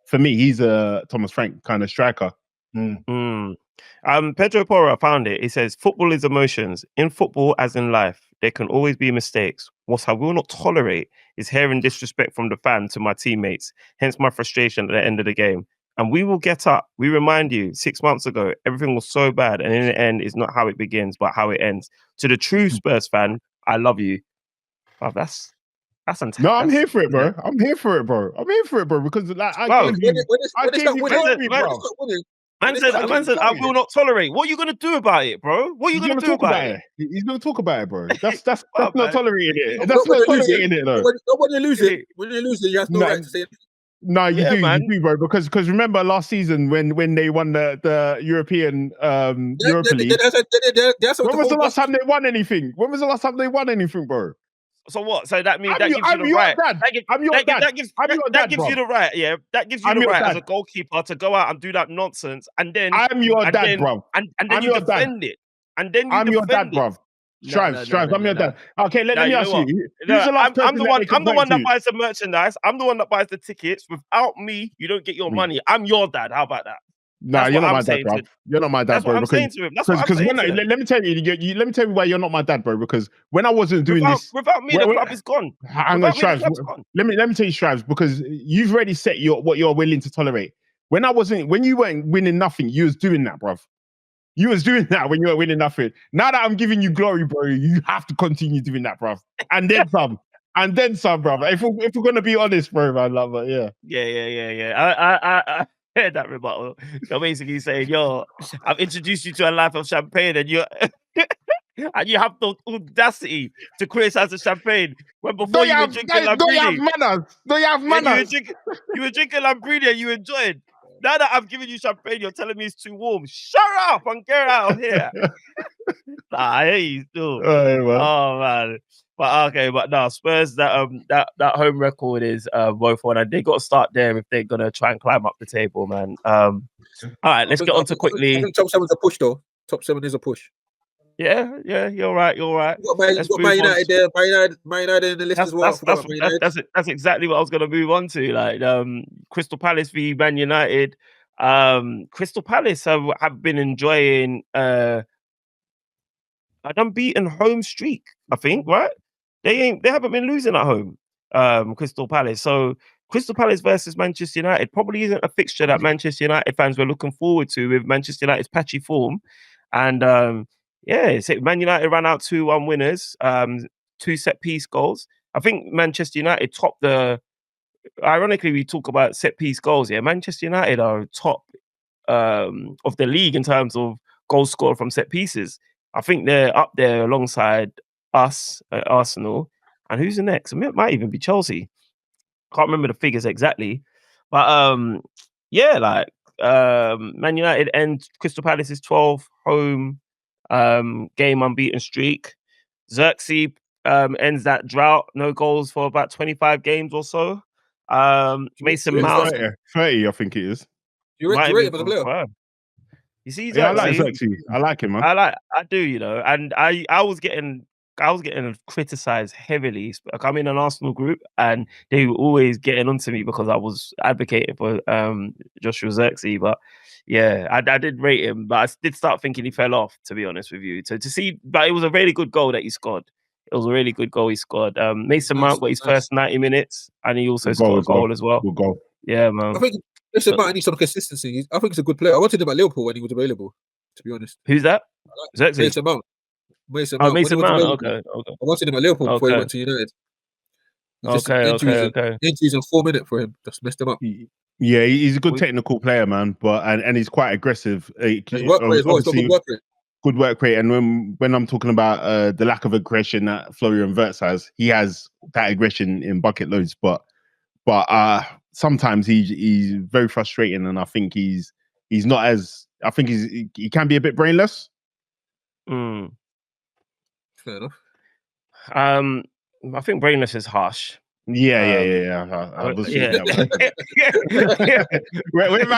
for me, he's a Thomas Frank kind of striker. Pedro Porro found it. He says, "Football is emotions. In football, as in life, there can always be mistakes. What I will not tolerate is hearing disrespect from the fan to my teammates. Hence my frustration at the end of the game. And we will get up. We remind you, 6 months ago, everything was so bad, and in the end, it's not how it begins, but how it ends. To the true Spurs fan, I love you." Oh, that's fantastic. No, I'm here for it, bro. I'm here for it, bro. Because like I gave you glory, bro. Man said, I will not tolerate. What are you going to do about it, bro? What are you going to do about it? He's going to talk about it, bro. That's not tolerating it. That's not tolerating it, though. When you lose it, you have no right to say it. No, you do, bro. Because remember last season when they won the European Europa League. When was the last time they won anything? Bro? So what? So that means that gives you the right. That gives you the right. Yeah, that gives you the right as a goalkeeper to go out and do that nonsense, and then I'm your dad, bro. And then you defend it, and then I'm your dad, bro. Strives, I'm your dad. Okay, let me ask you. I'm the one that buys the merchandise. I'm the one that buys the tickets. Without me, you don't get your money. I'm your dad. How about that? Nah, you're not my dad, bro. You're not my dad, bro. That's what I'm saying to him. That's what I'm saying to him. Let me tell you why you're not my dad, bro. Because when I wasn't doing this, without me, the club is gone. Hang on, Strives. Let me tell you, Strives, because you've already set what you're willing to tolerate. When you weren't winning nothing, you was doing that, bro. You was doing that when you weren't winning nothing. Now that I'm giving you glory, bro, you have to continue doing that, bro. And then some. And then some, bro. If we're gonna be honest, bro, man, love it. Yeah. I heard that rebuttal. You're basically saying, "Yo, I've introduced you to a life of champagne, and you and you have the audacity to criticize the champagne when before you were drinking Lambrini. Don't you have manners? You were drinking Lambrini and you enjoyed. Now that I've given you champagne, you're telling me it's too warm. Shut up and get out of here." I hear you still. Yeah, man. Oh man. But okay, but no, Spurs that home record is woeful, and they got to start there if they're gonna try and climb up the table, man. All right, let's get on to I quickly. think top 7's a push though. Top 7 is a push. Yeah, you're right. You got Let's Man move on. United there. Man United in the list as well. That's exactly what I was gonna move on to. Like Crystal Palace v Man United. Crystal Palace have been enjoying an unbeaten home streak, I think, right? They haven't been losing at home. Crystal Palace. So Crystal Palace versus Manchester United probably isn't a fixture that Manchester United fans were looking forward to with Manchester United's patchy form. And Man United ran out 2-1 winners, 2 set piece goals. I think Manchester United topped the. Ironically, we talk about set piece goals. Yeah, Manchester United are top of the league in terms of goal scored from set pieces. I think they're up there alongside us, Arsenal, and who's the next? It might even be Chelsea. Can't remember the figures exactly, but Man United end Crystal Palace's 12 home game unbeaten streak. Xerxes ends that drought, no goals for about 25 games or so. Mason Mount 30, I think it is. You rate him as a player? You see, I like Xerxes. I like him, man. I do, and I was getting criticized heavily. Like, I'm in an Arsenal group, and they were always getting onto me because I was advocating for Joshua Xerxes. But yeah, I did rate him, but I did start thinking he fell off, to be honest with you. So to see, but it was a really good goal that he scored. It was a really good goal he scored. Mason Mount got his first 90 minutes, and he also scored a goal as well. Good goal. Yeah, man. I think Mason Mount needs some consistency. I think he's a good player. I wanted him at Liverpool when he was available, to be honest. Who's that? Xerxes? Mason Mount. Mason Mount. Okay. I wanted him at Liverpool before he went to United. Injuries in 4 minutes for him. Just messed him up. Yeah, he's a good technical player, man. But and he's quite aggressive. His work rate as well. He's got good work rate. Good work rate. And when I'm talking about the lack of aggression that Florian Wirtz has, he has that aggression in bucket loads. But sometimes he's very frustrating, and I think he's not as. I think he can be a bit brainless. Fair enough. I think brainless is harsh. Yeah. I was that when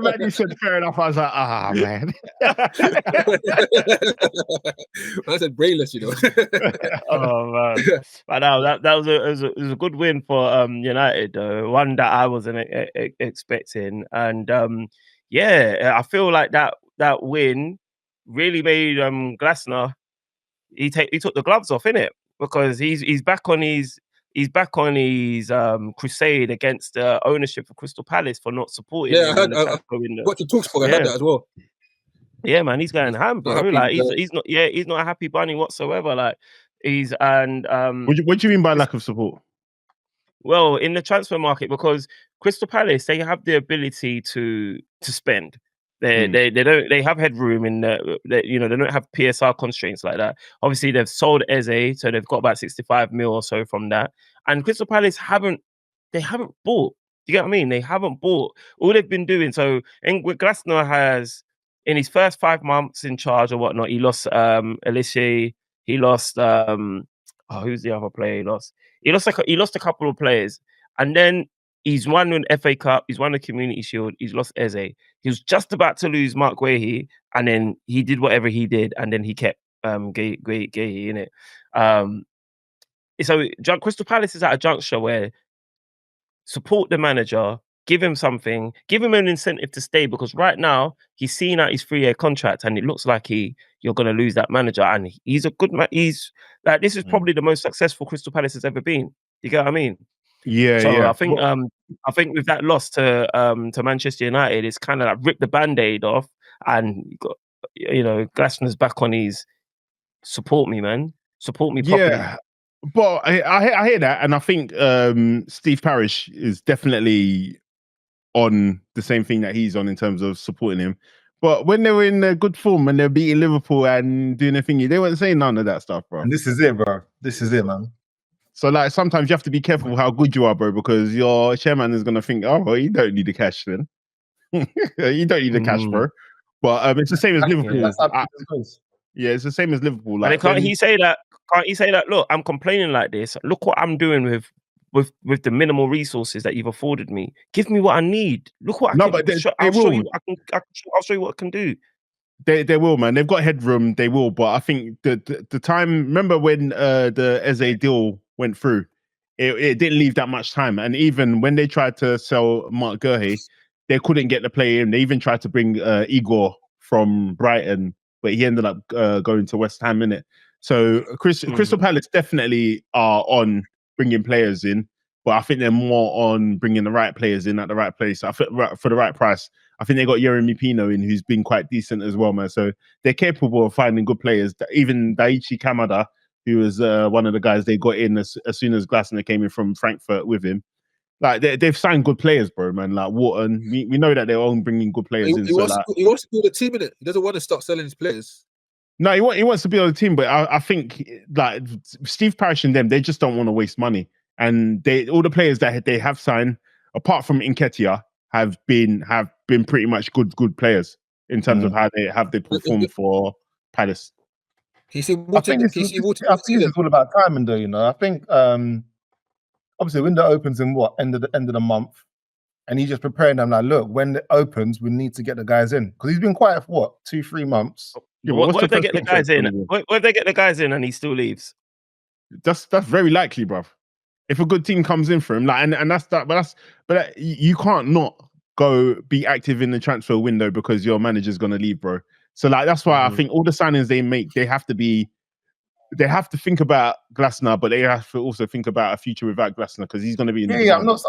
Manney said fair enough, I was like, man. I said brainless, Oh man! But no, that was a good win for United, though. One that I wasn't expecting, and I feel like that win really made Glasner. He took the gloves off, innit? Because he's back on his crusade against the ownership of Crystal Palace for not supporting. Yeah, what you talk about, I heard that as well. Yeah, man, he's going ham, bro. Like he's not a happy bunny whatsoever. Like he's What do you mean by lack of support? Well, in the transfer market, because Crystal Palace, they have the ability to spend. They have headroom in they don't have PSR constraints like that. Obviously, they've sold Eze, so they've got about 65 mil or so from that. And Crystal Palace haven't bought. You get what I mean? They haven't bought. All they've been doing. So Glasner has, in his first 5 months in charge or whatnot, he lost Elishe. He lost who's the other player he lost? He lost a couple of players, and then he's won an FA Cup. He's won the Community Shield. He's lost Eze. He was just about to lose Mark Guehi, and then he did whatever he did, and then he kept Guehi in it. So Crystal Palace is at a juncture where support the manager, give him something, give him an incentive to stay, because right now he's seen out his 3-year contract, and it looks like you're going to lose that manager. And he's a good man. He's like, this is probably the most successful Crystal Palace has ever been. You get what I mean? Yeah, so yeah. I think with that loss to Manchester United, it's kind of like ripped the band-aid off, and you got Glasner's back on his support me, man. Support me properly. Yeah. But I hear that, and I think Steve Parish is definitely on the same thing that he's on in terms of supporting him. But when they were in good form and they're beating Liverpool and doing their thingy, they weren't saying none of that stuff, bro. And this is it, bro. This is it, man. So like sometimes you have to be careful how good you are, bro, because your chairman is gonna think, oh, well, you don't need the cash then. You don't need the cash, bro. But it's the same as Liverpool. Yeah, it's the same as Liverpool. And Like, can't he say that? Can't he say that? Look, I'm complaining like this. Look what I'm doing with the minimal resources that you've afforded me. Give me what I need. Look what I can. But I'll show you. I'll show you what I can do. They will, man. They've got headroom. They will, but I think the time. Remember when the Eze deal went through? It didn't leave that much time, and even when they tried to sell Mark Guehi, they couldn't get the player in. They even tried to bring Igor from Brighton, but he ended up going to West Ham, innit? So Crystal Palace definitely are on bringing players in, but I think they're more on bringing the right players in at the right place. I think for the right price. I think they got Yeremy Pino in, who's been quite decent as well, man. So they're capable of finding good players. Even Daichi Kamada, who was one of the guys they got in as soon as Glasner came in from Frankfurt with him. Like they've signed good players, bro, man. Like Wharton, we know that they're all bringing good players in. He wants to build a team in it. He doesn't want to start selling his players. No, he wants to be on the team, but I think like Steve Parish and them, they just don't want to waste money. And all the players that they have signed, apart from Nketiah, have been pretty much good players in terms of how they performed for Palace. I think it's all about timing, though. You know, I think obviously the window opens in end of the month, and he's just preparing them like, look, when it opens, we need to get the guys in because he's been quiet for 2-3 months. Yeah, what if they get the guys in? What if they get the guys in and he still leaves? That's very likely, bruv. If a good team comes in for him, like, and that's that, but you can't not go be active in the transfer window because your manager's gonna leave, bro. So like that's why I think all the signings they make, they have to think about Glasner, but they have to also think about a future without Glasner because he's gonna be in. I'm not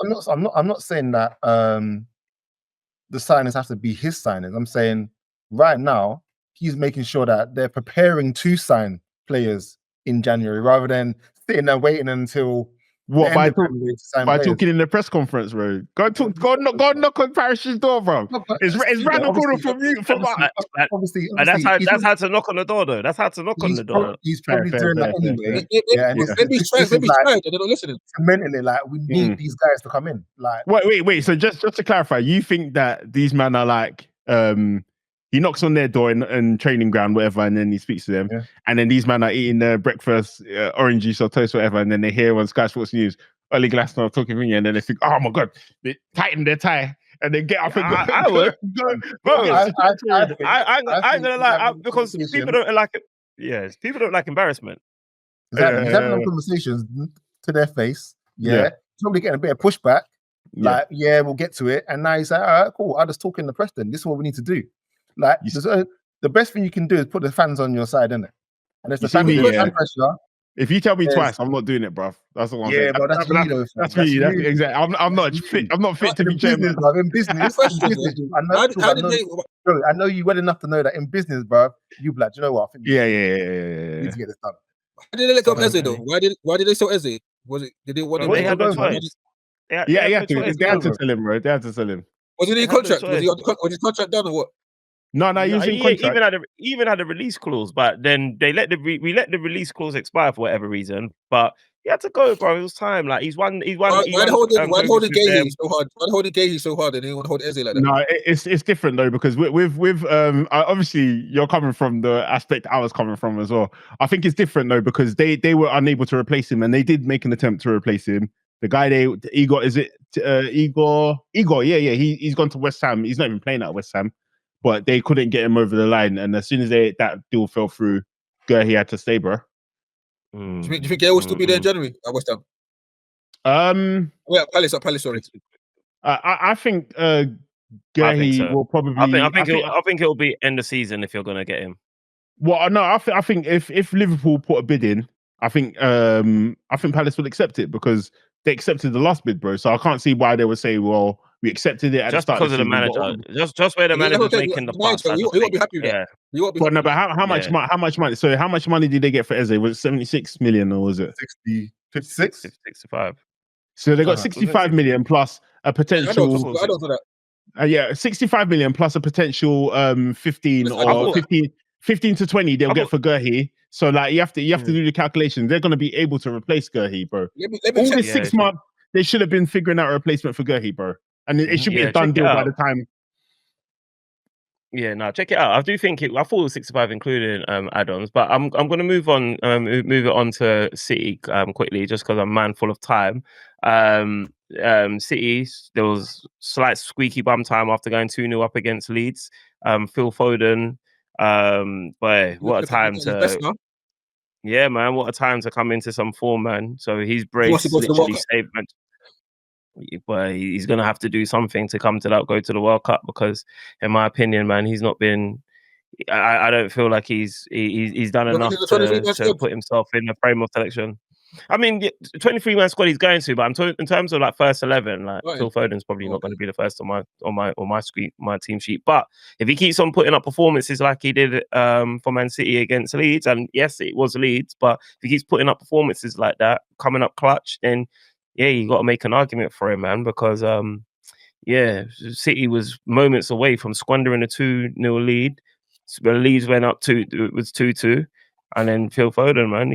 saying that the signings have to be his signings. I'm saying right now he's making sure that they're preparing to sign players in January rather than sitting there waiting until. What by talking in the press conference, bro? Go knock on Parish's door, bro. It's right the corner from you. Obviously, that's how to knock on the door, though. That's how to knock on the door. He's probably doing that anyway. Maybe he's tried, and they're not listening. Cementing it, like we need these guys to come in. Like, wait. So just to clarify, you think that these men are like he knocks on their door in training ground, whatever, and then he speaks to them. Yeah. And then these men are eating their breakfast, orange juice or toast, whatever, and then they hear on Sky Sports News, Oli Glasner talking to me, and then they think, oh my God, they tighten their tie, and they get up and go. I would. I'm going to lie, because people don't like it. Yes, people don't like embarrassment. Exactly. He's having conversations to their face. Yeah. Probably getting a bit of pushback. Like, we'll get to it. And now he's like, all right, cool. I'll just talk in the press then. This is what we need to do. Like, the best thing you can do is put the fans on your side, innit? And if the fans put pressure. If you tell me twice, I'm not doing it, bruv. That's what I'm saying. Bro, that's me, though. That's me. That's exactly. I'm not fit. I'm not fit to be chairman. In business, I know you well enough to know that in business, bruv, you be like, do you know what? I think we need to get this done. Why did they let go of Eze though? Why did they sell Eze? Was it? Did they want to? They had no choice. They had to sell him, bro. They had to sell him. Was he in contract? Was his contract done or what? No, he was in contract. Even had a release clause, but then they let the release clause expire for whatever reason. But he had to go, bro. It was time. Like he's won. Why holding Guehi so hard? Why holding Guehi so hard? And they want to hold Eze like that. No, it's different though because with obviously you're coming from the aspect I was coming from as well. I think it's different though because they were unable to replace him and they did make an attempt to replace him. The guy Igor, is it Igor? Yeah. He's gone to West Ham. He's not even playing at West Ham. But they couldn't get him over the line, and as soon as that deal fell through, he had to stay, bro. Do you think Gale will still be there in January at West Ham? Palace. Sorry. I think Guehi will probably. I think it'll be end of season if you're gonna get him. Well, no, I think if Liverpool put a bid in, I think Palace will accept it because they accepted the last bid, bro. So I can't see why they would say, well. We accepted it at just the start because of the manager. Just where the manager's making the pass. You won't be happy with that. But how much money? So how much money did they get for Eze? Was it 76 million or was it 56? 65. So they got 65 million plus a potential. I don't do that. 65 million plus a potential 15 to 20 they'll get for Guehi. So like you have to do the calculations. They're going to be able to replace Guehi, bro. All this 6 months, they should have been figuring out a replacement for Guehi, bro. And it should be a done deal by the time. Yeah, no, check it out. I do think I thought it was 65 including add-ons, but I'm going to move on, move it on to City quickly, just because I'm mindful of time. City, there was slight squeaky bum time after going 2-0 up against Leeds. Phil Foden, boy, what a time to. Yeah, man, what a time to come into some form, man. So his brace literally saved, man. But he's gonna have to do something to go to the World Cup, because, in my opinion, man, he's not been. I don't feel like he's done enough to put himself in the frame of selection. I mean, 23-man squad he's going to, but in terms of like first 11, like Phil Foden's probably not going to be the first on my team sheet. But if he keeps on putting up performances like he did for Man City against Leeds, and yes, it was Leeds, but if he keeps putting up performances like that, coming up clutch, then yeah, you got to make an argument for him, man, because City was moments away from squandering a 2-0 lead. Leeds went up it was 2-2, and then Phil Foden, man,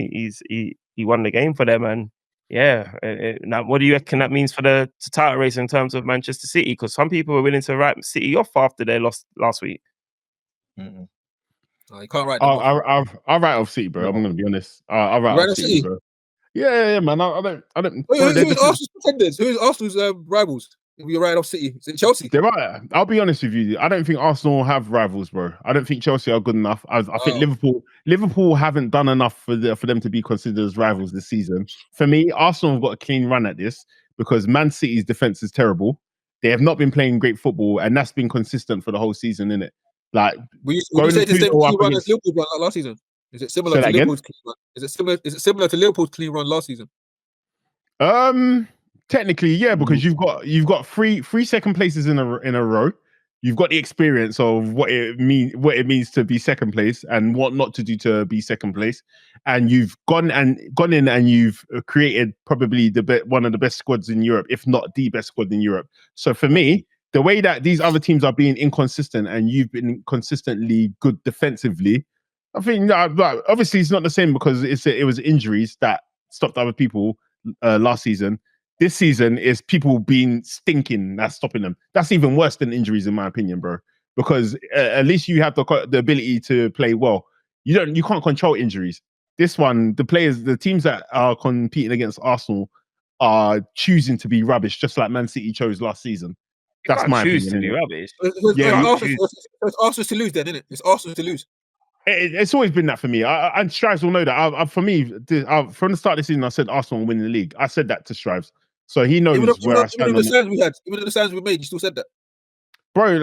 he won the game for them, and now what do you reckon that means for the title race in terms of Manchester City? Because some people were willing to write City off after they lost last week. You can't write. I'll write off City, bro. I'm gonna be honest. I'll write off City, bro. Yeah, man. I don't. Who's Arsenal's pretenders? Who's Arsenal's rivals? If you're right off City, is it Chelsea? They're right. I'll be honest with you. I don't think Arsenal have rivals, bro. I don't think Chelsea are good enough. I think Liverpool haven't done enough for them to be considered as rivals this season. For me, Arsenal have got a clean run at this because Man City's defense is terrible. They have not been playing great football, and that's been consistent for the whole season, innit? Like, would you say the same clean run as Liverpool run last season? Is it similar to Liverpool's clean run? Is it similar to Liverpool's clean run last season? Technically, yeah, because you've got three second places in a row. You've got the experience of what it means to be second place and what not to do to be second place, and you've gone in and you've created probably one of the best squads in Europe, if not the best squad in Europe. So for me, the way that these other teams are being inconsistent and you've been consistently good defensively, I think obviously it's not the same because it was injuries that stopped other people last season. This season is people being stinking that's stopping them. That's even worse than injuries, in my opinion, bro. Because at least you have the ability to play well. You can't control injuries. This one, the teams that are competing against Arsenal are choosing to be rubbish, just like Man City chose last season. That's my opinion. To be rubbish. It's Arsenal to lose, then, isn't it? It's Arsenal to lose. It's always been that for me. And Strives will know that. For me, from the start of the season, I said Arsenal will win the league. I said that to Strives. So he knows where I stand. Even the signs we made, you still said that. Bro,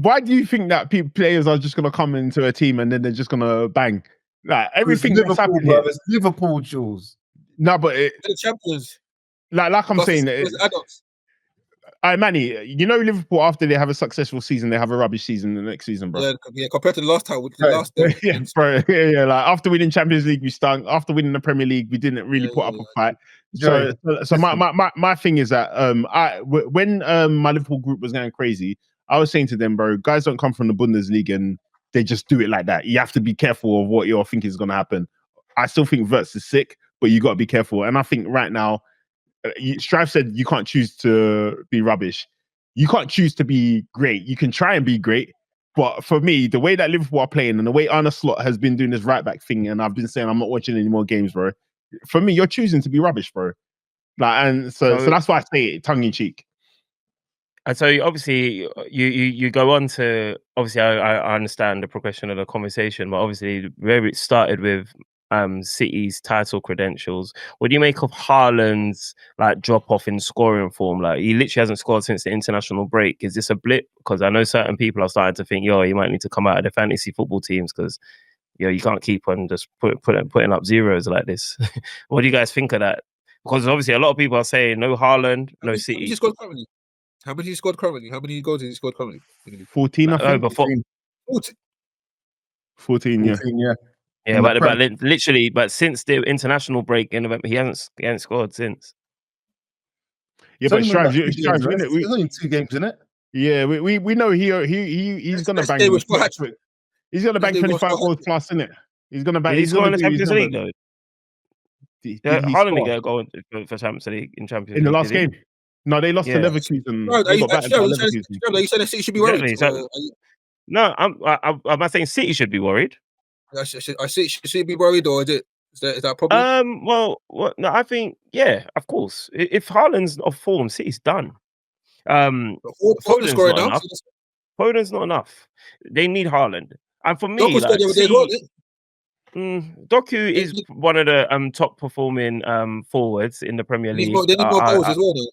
why do you think that players are just going to come into a team and then they're just going to bang? Like, everything that's happened here. It's Liverpool, Jules. No, but the champions. Like I'm saying, adults. Manney, you know Liverpool, after they have a successful season, they have a rubbish season the next season, bro. Yeah, compared to the last time. Bro. Yeah. Like, after winning Champions League, we stunk. After winning the Premier League, we didn't really put up a fight. So my thing is that when my Liverpool group was going crazy, I was saying to them, bro, guys don't come from the Bundesliga and they just do it like that. You have to be careful of what you're thinking is going to happen. I still think Wirtz is sick, but you got to be careful. And I think right now, Strive said you can't choose to be rubbish. You can't choose to be great. You can try and be great. But for me, the way that Liverpool are playing and the way Arne Slot has been doing this right back thing, and I've been saying I'm not watching any more games, bro. For me, you're choosing to be rubbish, bro. Like, and so that's why I say it tongue in cheek. And so obviously you go on to, obviously I understand the progression of the conversation, but obviously where it started with City's title credentials. What do you make of Haaland's like drop off in scoring form? Like, he literally hasn't scored since the international break. Is this a blip? Because I know certain people are starting to think, he might need to come out of the fantasy football teams because you can't keep on just putting up zeros like this. What do you guys think of that? Because obviously a lot of people are saying no Haaland, no City. How many he scored currently? How many goals has he scored currently? 14, I think. 14, yeah. Yeah, but literally, since the international break in November, he hasn't scored since. Yeah, but Strives, there's only 2 games, isn't it? Yeah, we know he's gonna bang. He's gonna bang 25 goals plus, isn't it? He's gonna bang. He's going to Champions League though. Haaland got going for Champions League in Champions League in the last game. No, they lost to Leverkusen. You said that City should be worried. No, am I saying City should be worried? I should be worried, or is that a problem? Well, no, I think of course. If Haaland's off form, City's done. Foden's scoring not now. enough. Foden's not enough. They need Haaland, and for me, Doku's like, got the other day, Doku is one of the top performing forwards in the Premier League. They need more goals as well, though.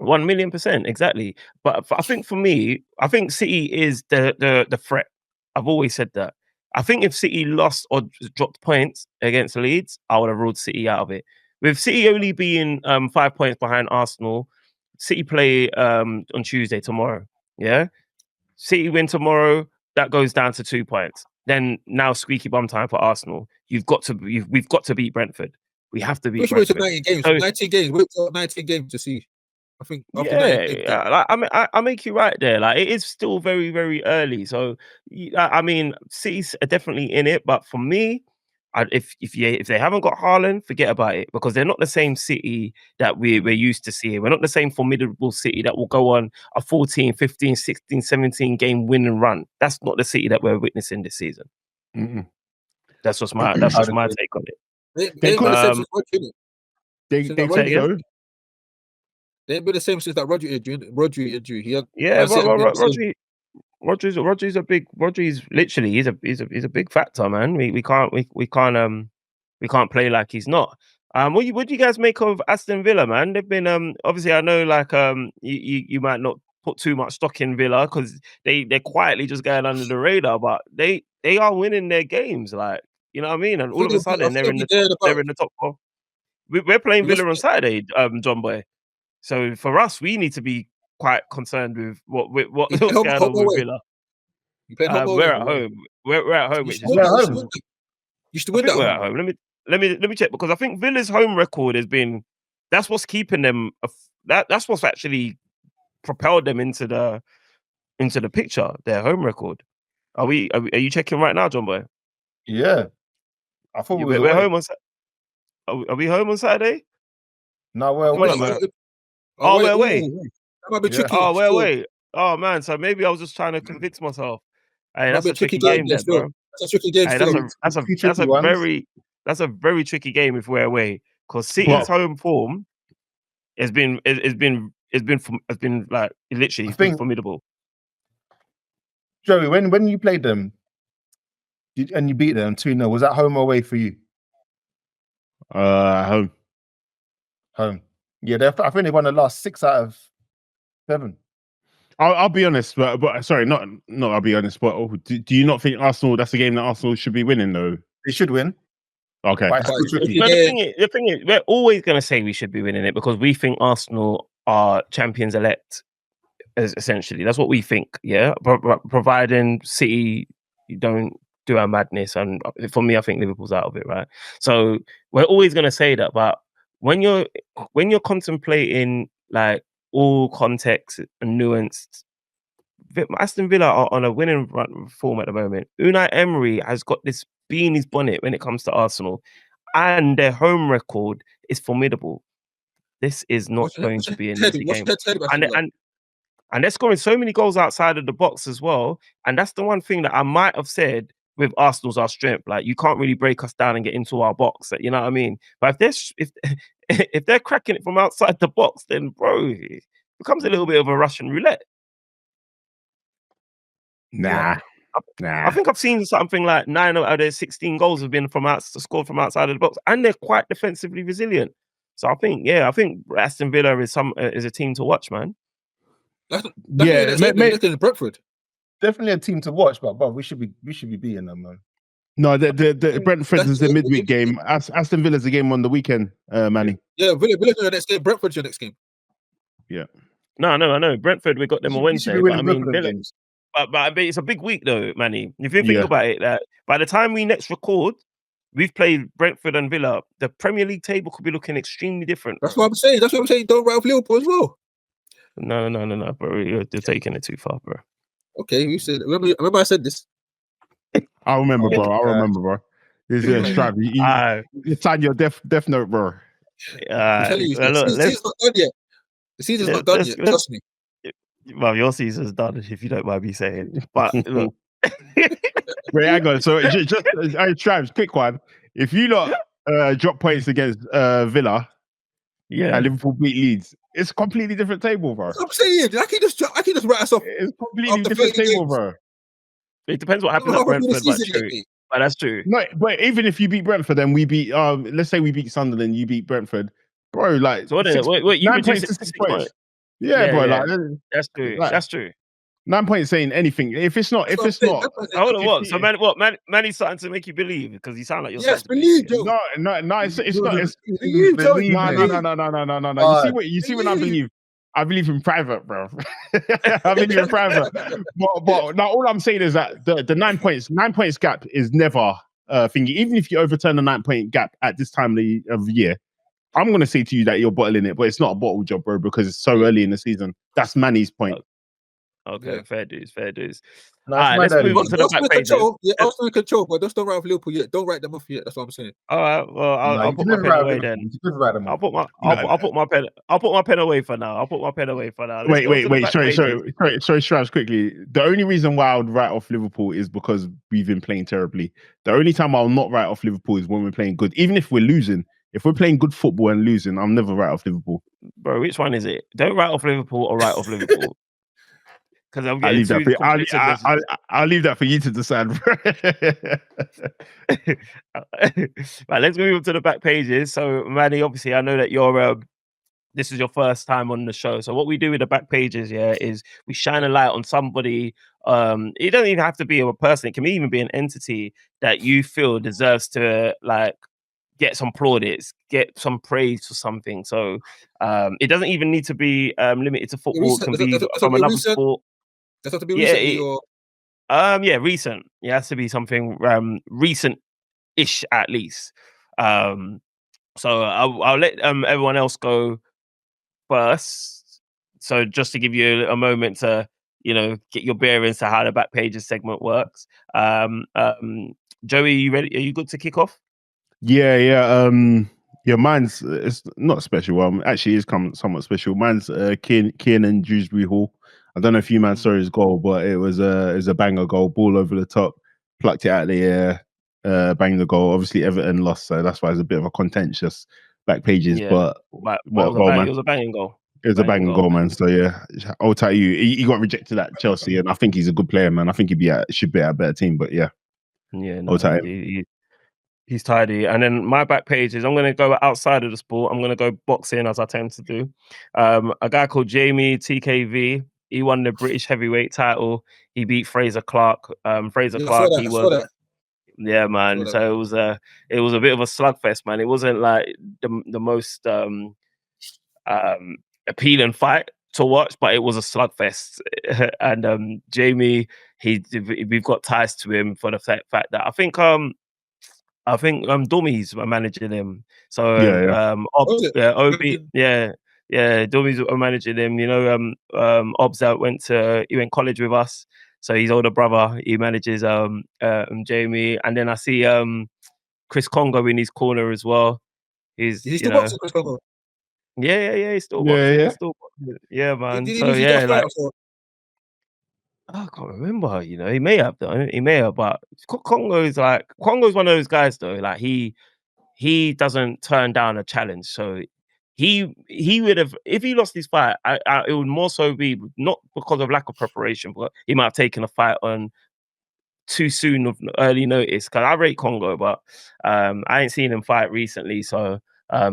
1,000,000%, exactly. But I think for me, I think City is the threat. I've always said that. I think if City lost or dropped points against Leeds, I would have ruled City out of it. With City only being 5 points behind Arsenal, City play on Tuesday tomorrow. Yeah, City win tomorrow, that goes down to 2 points. Then now squeaky bum time for Arsenal. We've got to beat Brentford. We have to beat Brentford. 19 games. 19 games. Wait till 19 games to see. I think. I make you right there. Like, it is still very, very early. So I mean, City's are definitely in it. But for me, if they haven't got Haaland, forget about it, because they're not the same City that we're used to seeing. We're not the same formidable City that will go on a 14, 15, 16, 17 game win and run. That's not the City that we're witnessing this season. Mm-mm. That's just my take on it. They ain't been the same since that Rodri injury. Rodri's a big. Rodri's literally he's a big factor, man. We can't play like he's not. What do you guys make of Aston Villa, man? They've been obviously, I know, like, you might not put too much stock in Villa because they're quietly just going under the radar, but they are winning their games, like, you know what I mean? And all of a sudden they're in the top four. We're playing Villa on Saturday, Jon Boy. So for us, we need to be quite concerned with what's going on with Villa. We're at home. We're at home. You should win that. We're at home. Let me check, because I think Villa's home record has been, that's what's keeping them. That's what's actually propelled them into the picture. Their home record. Are you checking right now, Jon Boy? Yeah, I thought we're home on. Are we home on Saturday? No, we're away. We're away. That might be tricky. We're away. Oh man, so maybe I was just trying to convince myself. Hey, that's a tricky game, then, bro. That's a tricky game. That's a very tricky game if we're away, because City's home form has been like literally formidable. Joey, when you played them and you beat them 2-0, was that home or away for you? Home. Yeah, I think they won the last 6 out of 7. I'll be honest, but sorry, not I'll be honest. But do you not think Arsenal? That's a game that Arsenal should be winning, though. They should win. Okay. But the thing is, we're always going to say we should be winning it because we think Arsenal are champions elect. Essentially, that's what we think. Yeah, providing City don't do our madness, and for me, I think Liverpool's out of it, right? So we're always going to say that, but when you're contemplating, like, all context and nuanced, Aston Villa are on a winning form at the moment. Unai Emery has got this bee in his bonnet when it comes to Arsenal, and their home record is formidable. This is not going to be an easy game, and they're scoring so many goals outside of the box as well. And that's the one thing that I might have said with Arsenal's our strength. Like, you can't really break us down and get into our box. You know what I mean? But if they're cracking it from outside the box, then bro, it becomes a little bit of a Russian roulette. Nah. I think I've seen something like 9 out of their 16 goals have been scored from outside of the box, and they're quite defensively resilient. So I think Aston Villa is a team to watch, man. Brentford. Definitely a team to watch, but we should be beating them, man. No, the Brentford is the midweek game. Aston Villa's the game on the weekend, Manny. Yeah, Villa's your next game. Brentford's your next game. Yeah. No, I know. Brentford, we got them on Wednesday. But I mean, but it's a big week though, Manny. If you think about it, that by the time we next record, we've played Brentford and Villa. The Premier League table could be looking extremely different. That's what I'm saying. Don't write off Liverpool as well. No, bro. You're taking it too far, bro. Okay, you said. Remember I said this. I remember, bro. This is a strap. You signed your death note, bro. I'm telling you, the season's not done yet. The season's not done yet. Trust me. Well, your season's done, if you don't mind me saying. But look, Wait, hang on. So just Travis, quick one. If you lot drop points against Villa yeah, and Liverpool beat Leeds, it's a completely different table, bro. That's what I'm saying. I can just write us off. It's a completely After different 30 table, games. bro. it depends what happens at Halfway through the Brentford, but season, true. mate. But that's true. No, but even if you beat Brentford and we beat, let's say we beat Sunderland, you beat Brentford, bro. Like, So wait, you 9 reduce points it to to 6 6 points. points. Yeah, bro. Yeah. Like, That's true. like, That's true. 9 points saying anything. If it's not, Hold on, what? So Manny's starting to make you believe because you sound like you're Yes, starting to believe, Joe. no, it's not. It's You, Joey. no. Believe. You see when I believe. I believe in private, bro. I believe in private. But now all I'm saying is that the 9 points gap is never thingy. Even if you overturn the 9 point gap at this time of the year, I'm gonna say to you that you're bottling it, but it's not a bottle job, bro, because it's so early in the season. That's Manny's point. Okay, Yeah. fair dues. No, All right, let's move on to the back pages. Arsenal in control, but just don't write off Liverpool yet. Don't write them off yet. That's what I'm saying. All right, well, I'll put my pen away then. I'll put my pen away for now. Let's go to the back pages. Sorry, Strauss, quickly. The only reason why I would write off Liverpool is because we've been playing terribly. The only time I'll not write off Liverpool is when we're playing good. Even if we're losing, if we're playing good football and losing, I'll never write off Liverpool. Bro, which one is it? Don't write off Liverpool or write off Liverpool. Because I'm I'll getting I'll leave that for you to decide. Right, let's move on to the back pages. So, Manny, obviously, I know that you're this is your first time on the show. So, what we do with the back pages, is we shine a light on somebody. It doesn't even have to be a person; it can even be an entity that you feel deserves to get some plaudits, get some praise for something. So, it doesn't even need to be limited to football. It can be from another sport. Does it have to be recently or? Recent. It has to be something recent-ish at least. So I'll let everyone else go first. So just to give you a moment to get your bearings to how the back pages segment works. Joey, are you ready? Are you good to kick off? Yeah. Mine's it's not special. Actually, it's somewhat special. Mine's Kiernan Dewsbury Hall. I don't know if you man saw his goal, but it was a banger goal, ball over the top, plucked it out of the air, banged the goal. Obviously, Everton lost, so that's why it's a bit of a contentious back pages. Yeah, but what a goal, man! It was a banging goal. It was a banging goal, man. So yeah, I'll tell you, he got rejected at Chelsea, and I think he's a good player, man. I think should be at a better team, but yeah, no, he's tidy. And then my back page is I'm going to go outside of the sport. I'm going to go boxing as I tend to do. A guy called Jamie TKV. He won the British heavyweight title. He beat Fraser Clark. Yeah, man. So it was a bit of a slugfest, man. It wasn't like the most appealing fight to watch, but it was a slugfest. And Jamie, we've got ties to him for the fact that I think Dummies are managing him. So Dummies are managing him. Obs he went college with us, so his older brother, he manages Jamie, and then I see Chris Congo in his corner as well. He's still boxing, Chris Congo. Yeah, he's still boxing. He's still boxing. Yeah, man. I can't remember, he may have done. He may have, but Congo's one of those guys though. Like he doesn't turn down a challenge. So he would have, if he lost his fight, it would more so be not because of lack of preparation, but he might have taken a fight on too soon of early notice. Because I rate Congo, but I ain't seen him fight recently. So I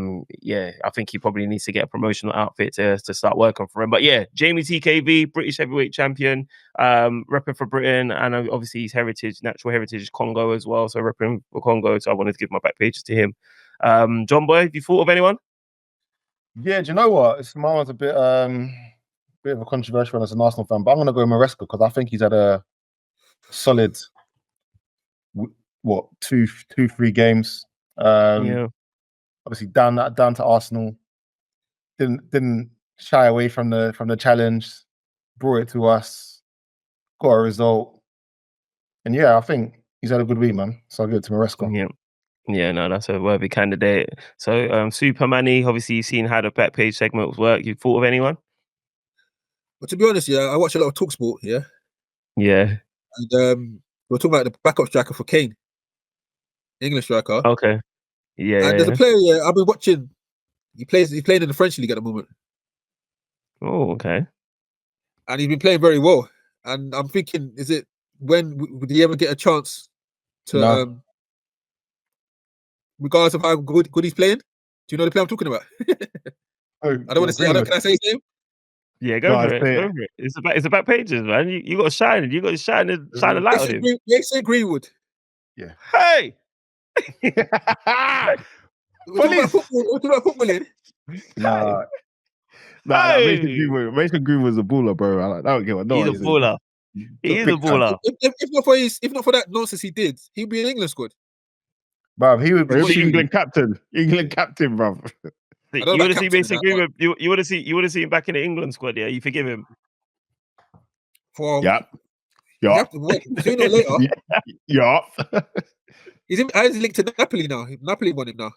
think he probably needs to get a promotional outfit to start working for him. But yeah, Jamie TKV, British heavyweight champion, repping for Britain, and obviously his natural heritage is Congo as well. So repping for Congo. So I wanted to give my back pages to him. Jon Boy, have you thought of anyone? Yeah, do you know what? Mine was a bit of a controversial one as an Arsenal fan, but I'm gonna go Maresca because I think he's had a solid 2-3 games. Obviously down to Arsenal. Didn't shy away from the challenge, brought it to us, got a result. And yeah, I think he's had a good week, man. So I'll give it to Maresca. Yeah, no, that's a worthy candidate. So Super Manny, obviously you've seen how the back page segment work. You thought of anyone? But to be honest, I watch a lot of TalkSport, Yeah. and we're talking about the backup striker for Kane, English striker. Okay. Yeah. And there's a player I've been watching. He's playing in the French league at the moment. Oh, okay. And he's been playing very well. And I'm thinking, when would he ever get a chance to, regardless of how good he's playing? Do you know the player I'm talking about? I don't want to say. Can I say his name? Yeah, go for it. Go for it. It's about pages, man. You got to shine. You got to shine a light on him. Mason Greenwood. Yeah. Hey. We're talking about footballing. Nah, Mason Greenwood's a baller, bro. I don't give a no. He's a baller. He is a baller. If not for that nonsense he did, he'd be in England squad. Bro, he would be England captain. England captain, bro. You want to see Mason Greenwood? You want to see him back in the England squad? Yeah, you forgive him. Yep. You have to wait sooner or later. Yup. He's linked to Napoli now. Napoli won him now.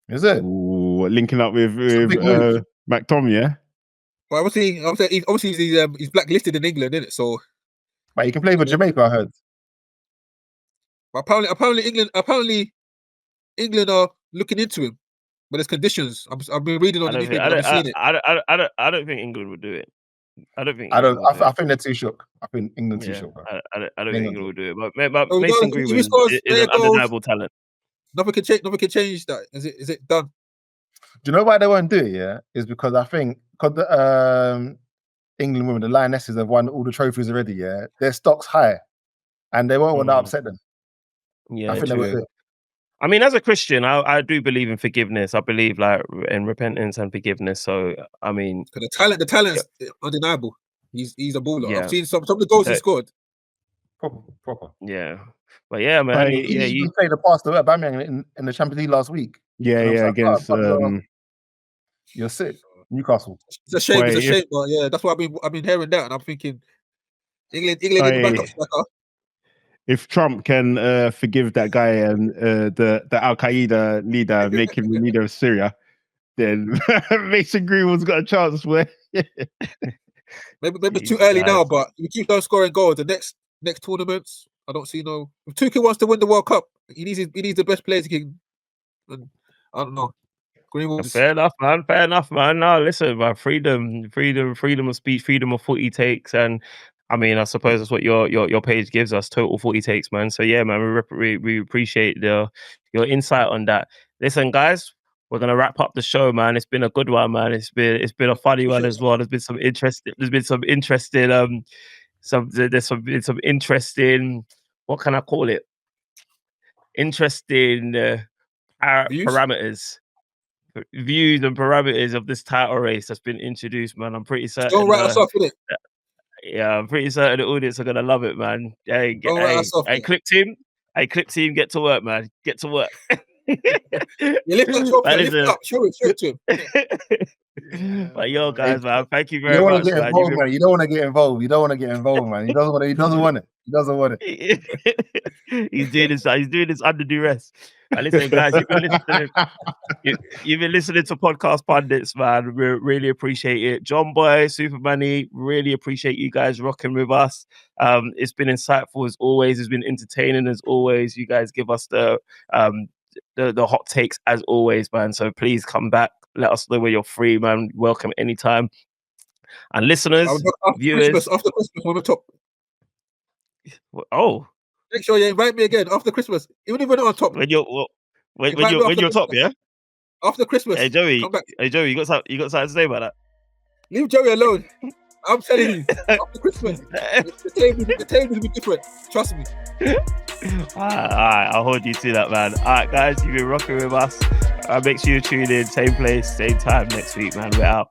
Is it? Ooh, linking up with McTom, yeah. Well, obviously he's blacklisted in England, isn't it? So, but he can play for Jamaica, I heard. But apparently England are looking into him, but there's conditions. I've been reading on the newspaper. I've seen it. I don't think England would do it. I think they're too shook. I think England too shook. Bro. I don't think England will do it. But Mason Greenwood is an undeniable talent. Nothing can change that. Is it done? Do you know why they won't do it? Yeah, is because I think England women, the Lionesses, have won all the trophies already. Yeah, their stock's high, and they won't want to upset them. Yeah, I think they will do it. I mean, as a Christian, I do believe in forgiveness. I believe in repentance and forgiveness. So, I mean, the talent is undeniable. He's a baller. Yeah. I've seen some of the goals he scored. Proper. Yeah, but yeah, man. You played the pass to Aubameyang in the Champions League last week. Yeah, against. You're sick, Newcastle. It's a shame. But yeah, that's why I've been hearing that, and I'm thinking England need a backup striker. If Trump can forgive that guy and the Al Qaeda leader, make him the leader of Syria, then Mason Greenwood's got a chance. Where maybe too early now, but if you keep on scoring goals, the next tournaments, I don't see no. If Tuchel wants to win the World Cup, he needs the best players he can. And I don't know. Greenwood's... Fair enough, man. No, listen, man. Freedom of speech, freedom of footy takes, and I mean, I suppose that's what your page gives us, total footy takes, man. So yeah, man, we appreciate your insight on that. Listen, guys, we're gonna wrap up the show, man. It's been a good one, man. It's been a funny one as well. There's been some interesting. What can I call it? Interesting parameters, views and parameters of this title race that's been introduced, man. I'm pretty certain. Don't write us off with it. Yeah, I'm pretty certain the audience are gonna love it, man. Hey, clip team, get to work, man. Get to work. Lift up, show it to him. But yo, guys, man, thank you very much. You don't want to get involved. You don't want to get involved, man. He doesn't want it. He's doing this under duress. But listen, guys, you've been listening to Podcast Pundits, man. We really appreciate it. Jon Boy, Super Manny, really appreciate you guys rocking with us. It's been insightful as always. It's been entertaining as always. You guys give us the hot takes as always, man. So please come back. Let us know when you're free, man. Welcome anytime. And listeners, viewers, after Christmas, we're top. Oh. Make sure you invite me again after Christmas, even if we're not on top. When you're top, yeah. After Christmas. Hey Joey, you got something to say about that? Leave Joey alone. I'm telling you, after Christmas, the table will be different. Trust me. All right, I'll hold you to that, man. All right, guys, you've been rocking with us. Make sure you tune in, same place, same time next week, man. We're out.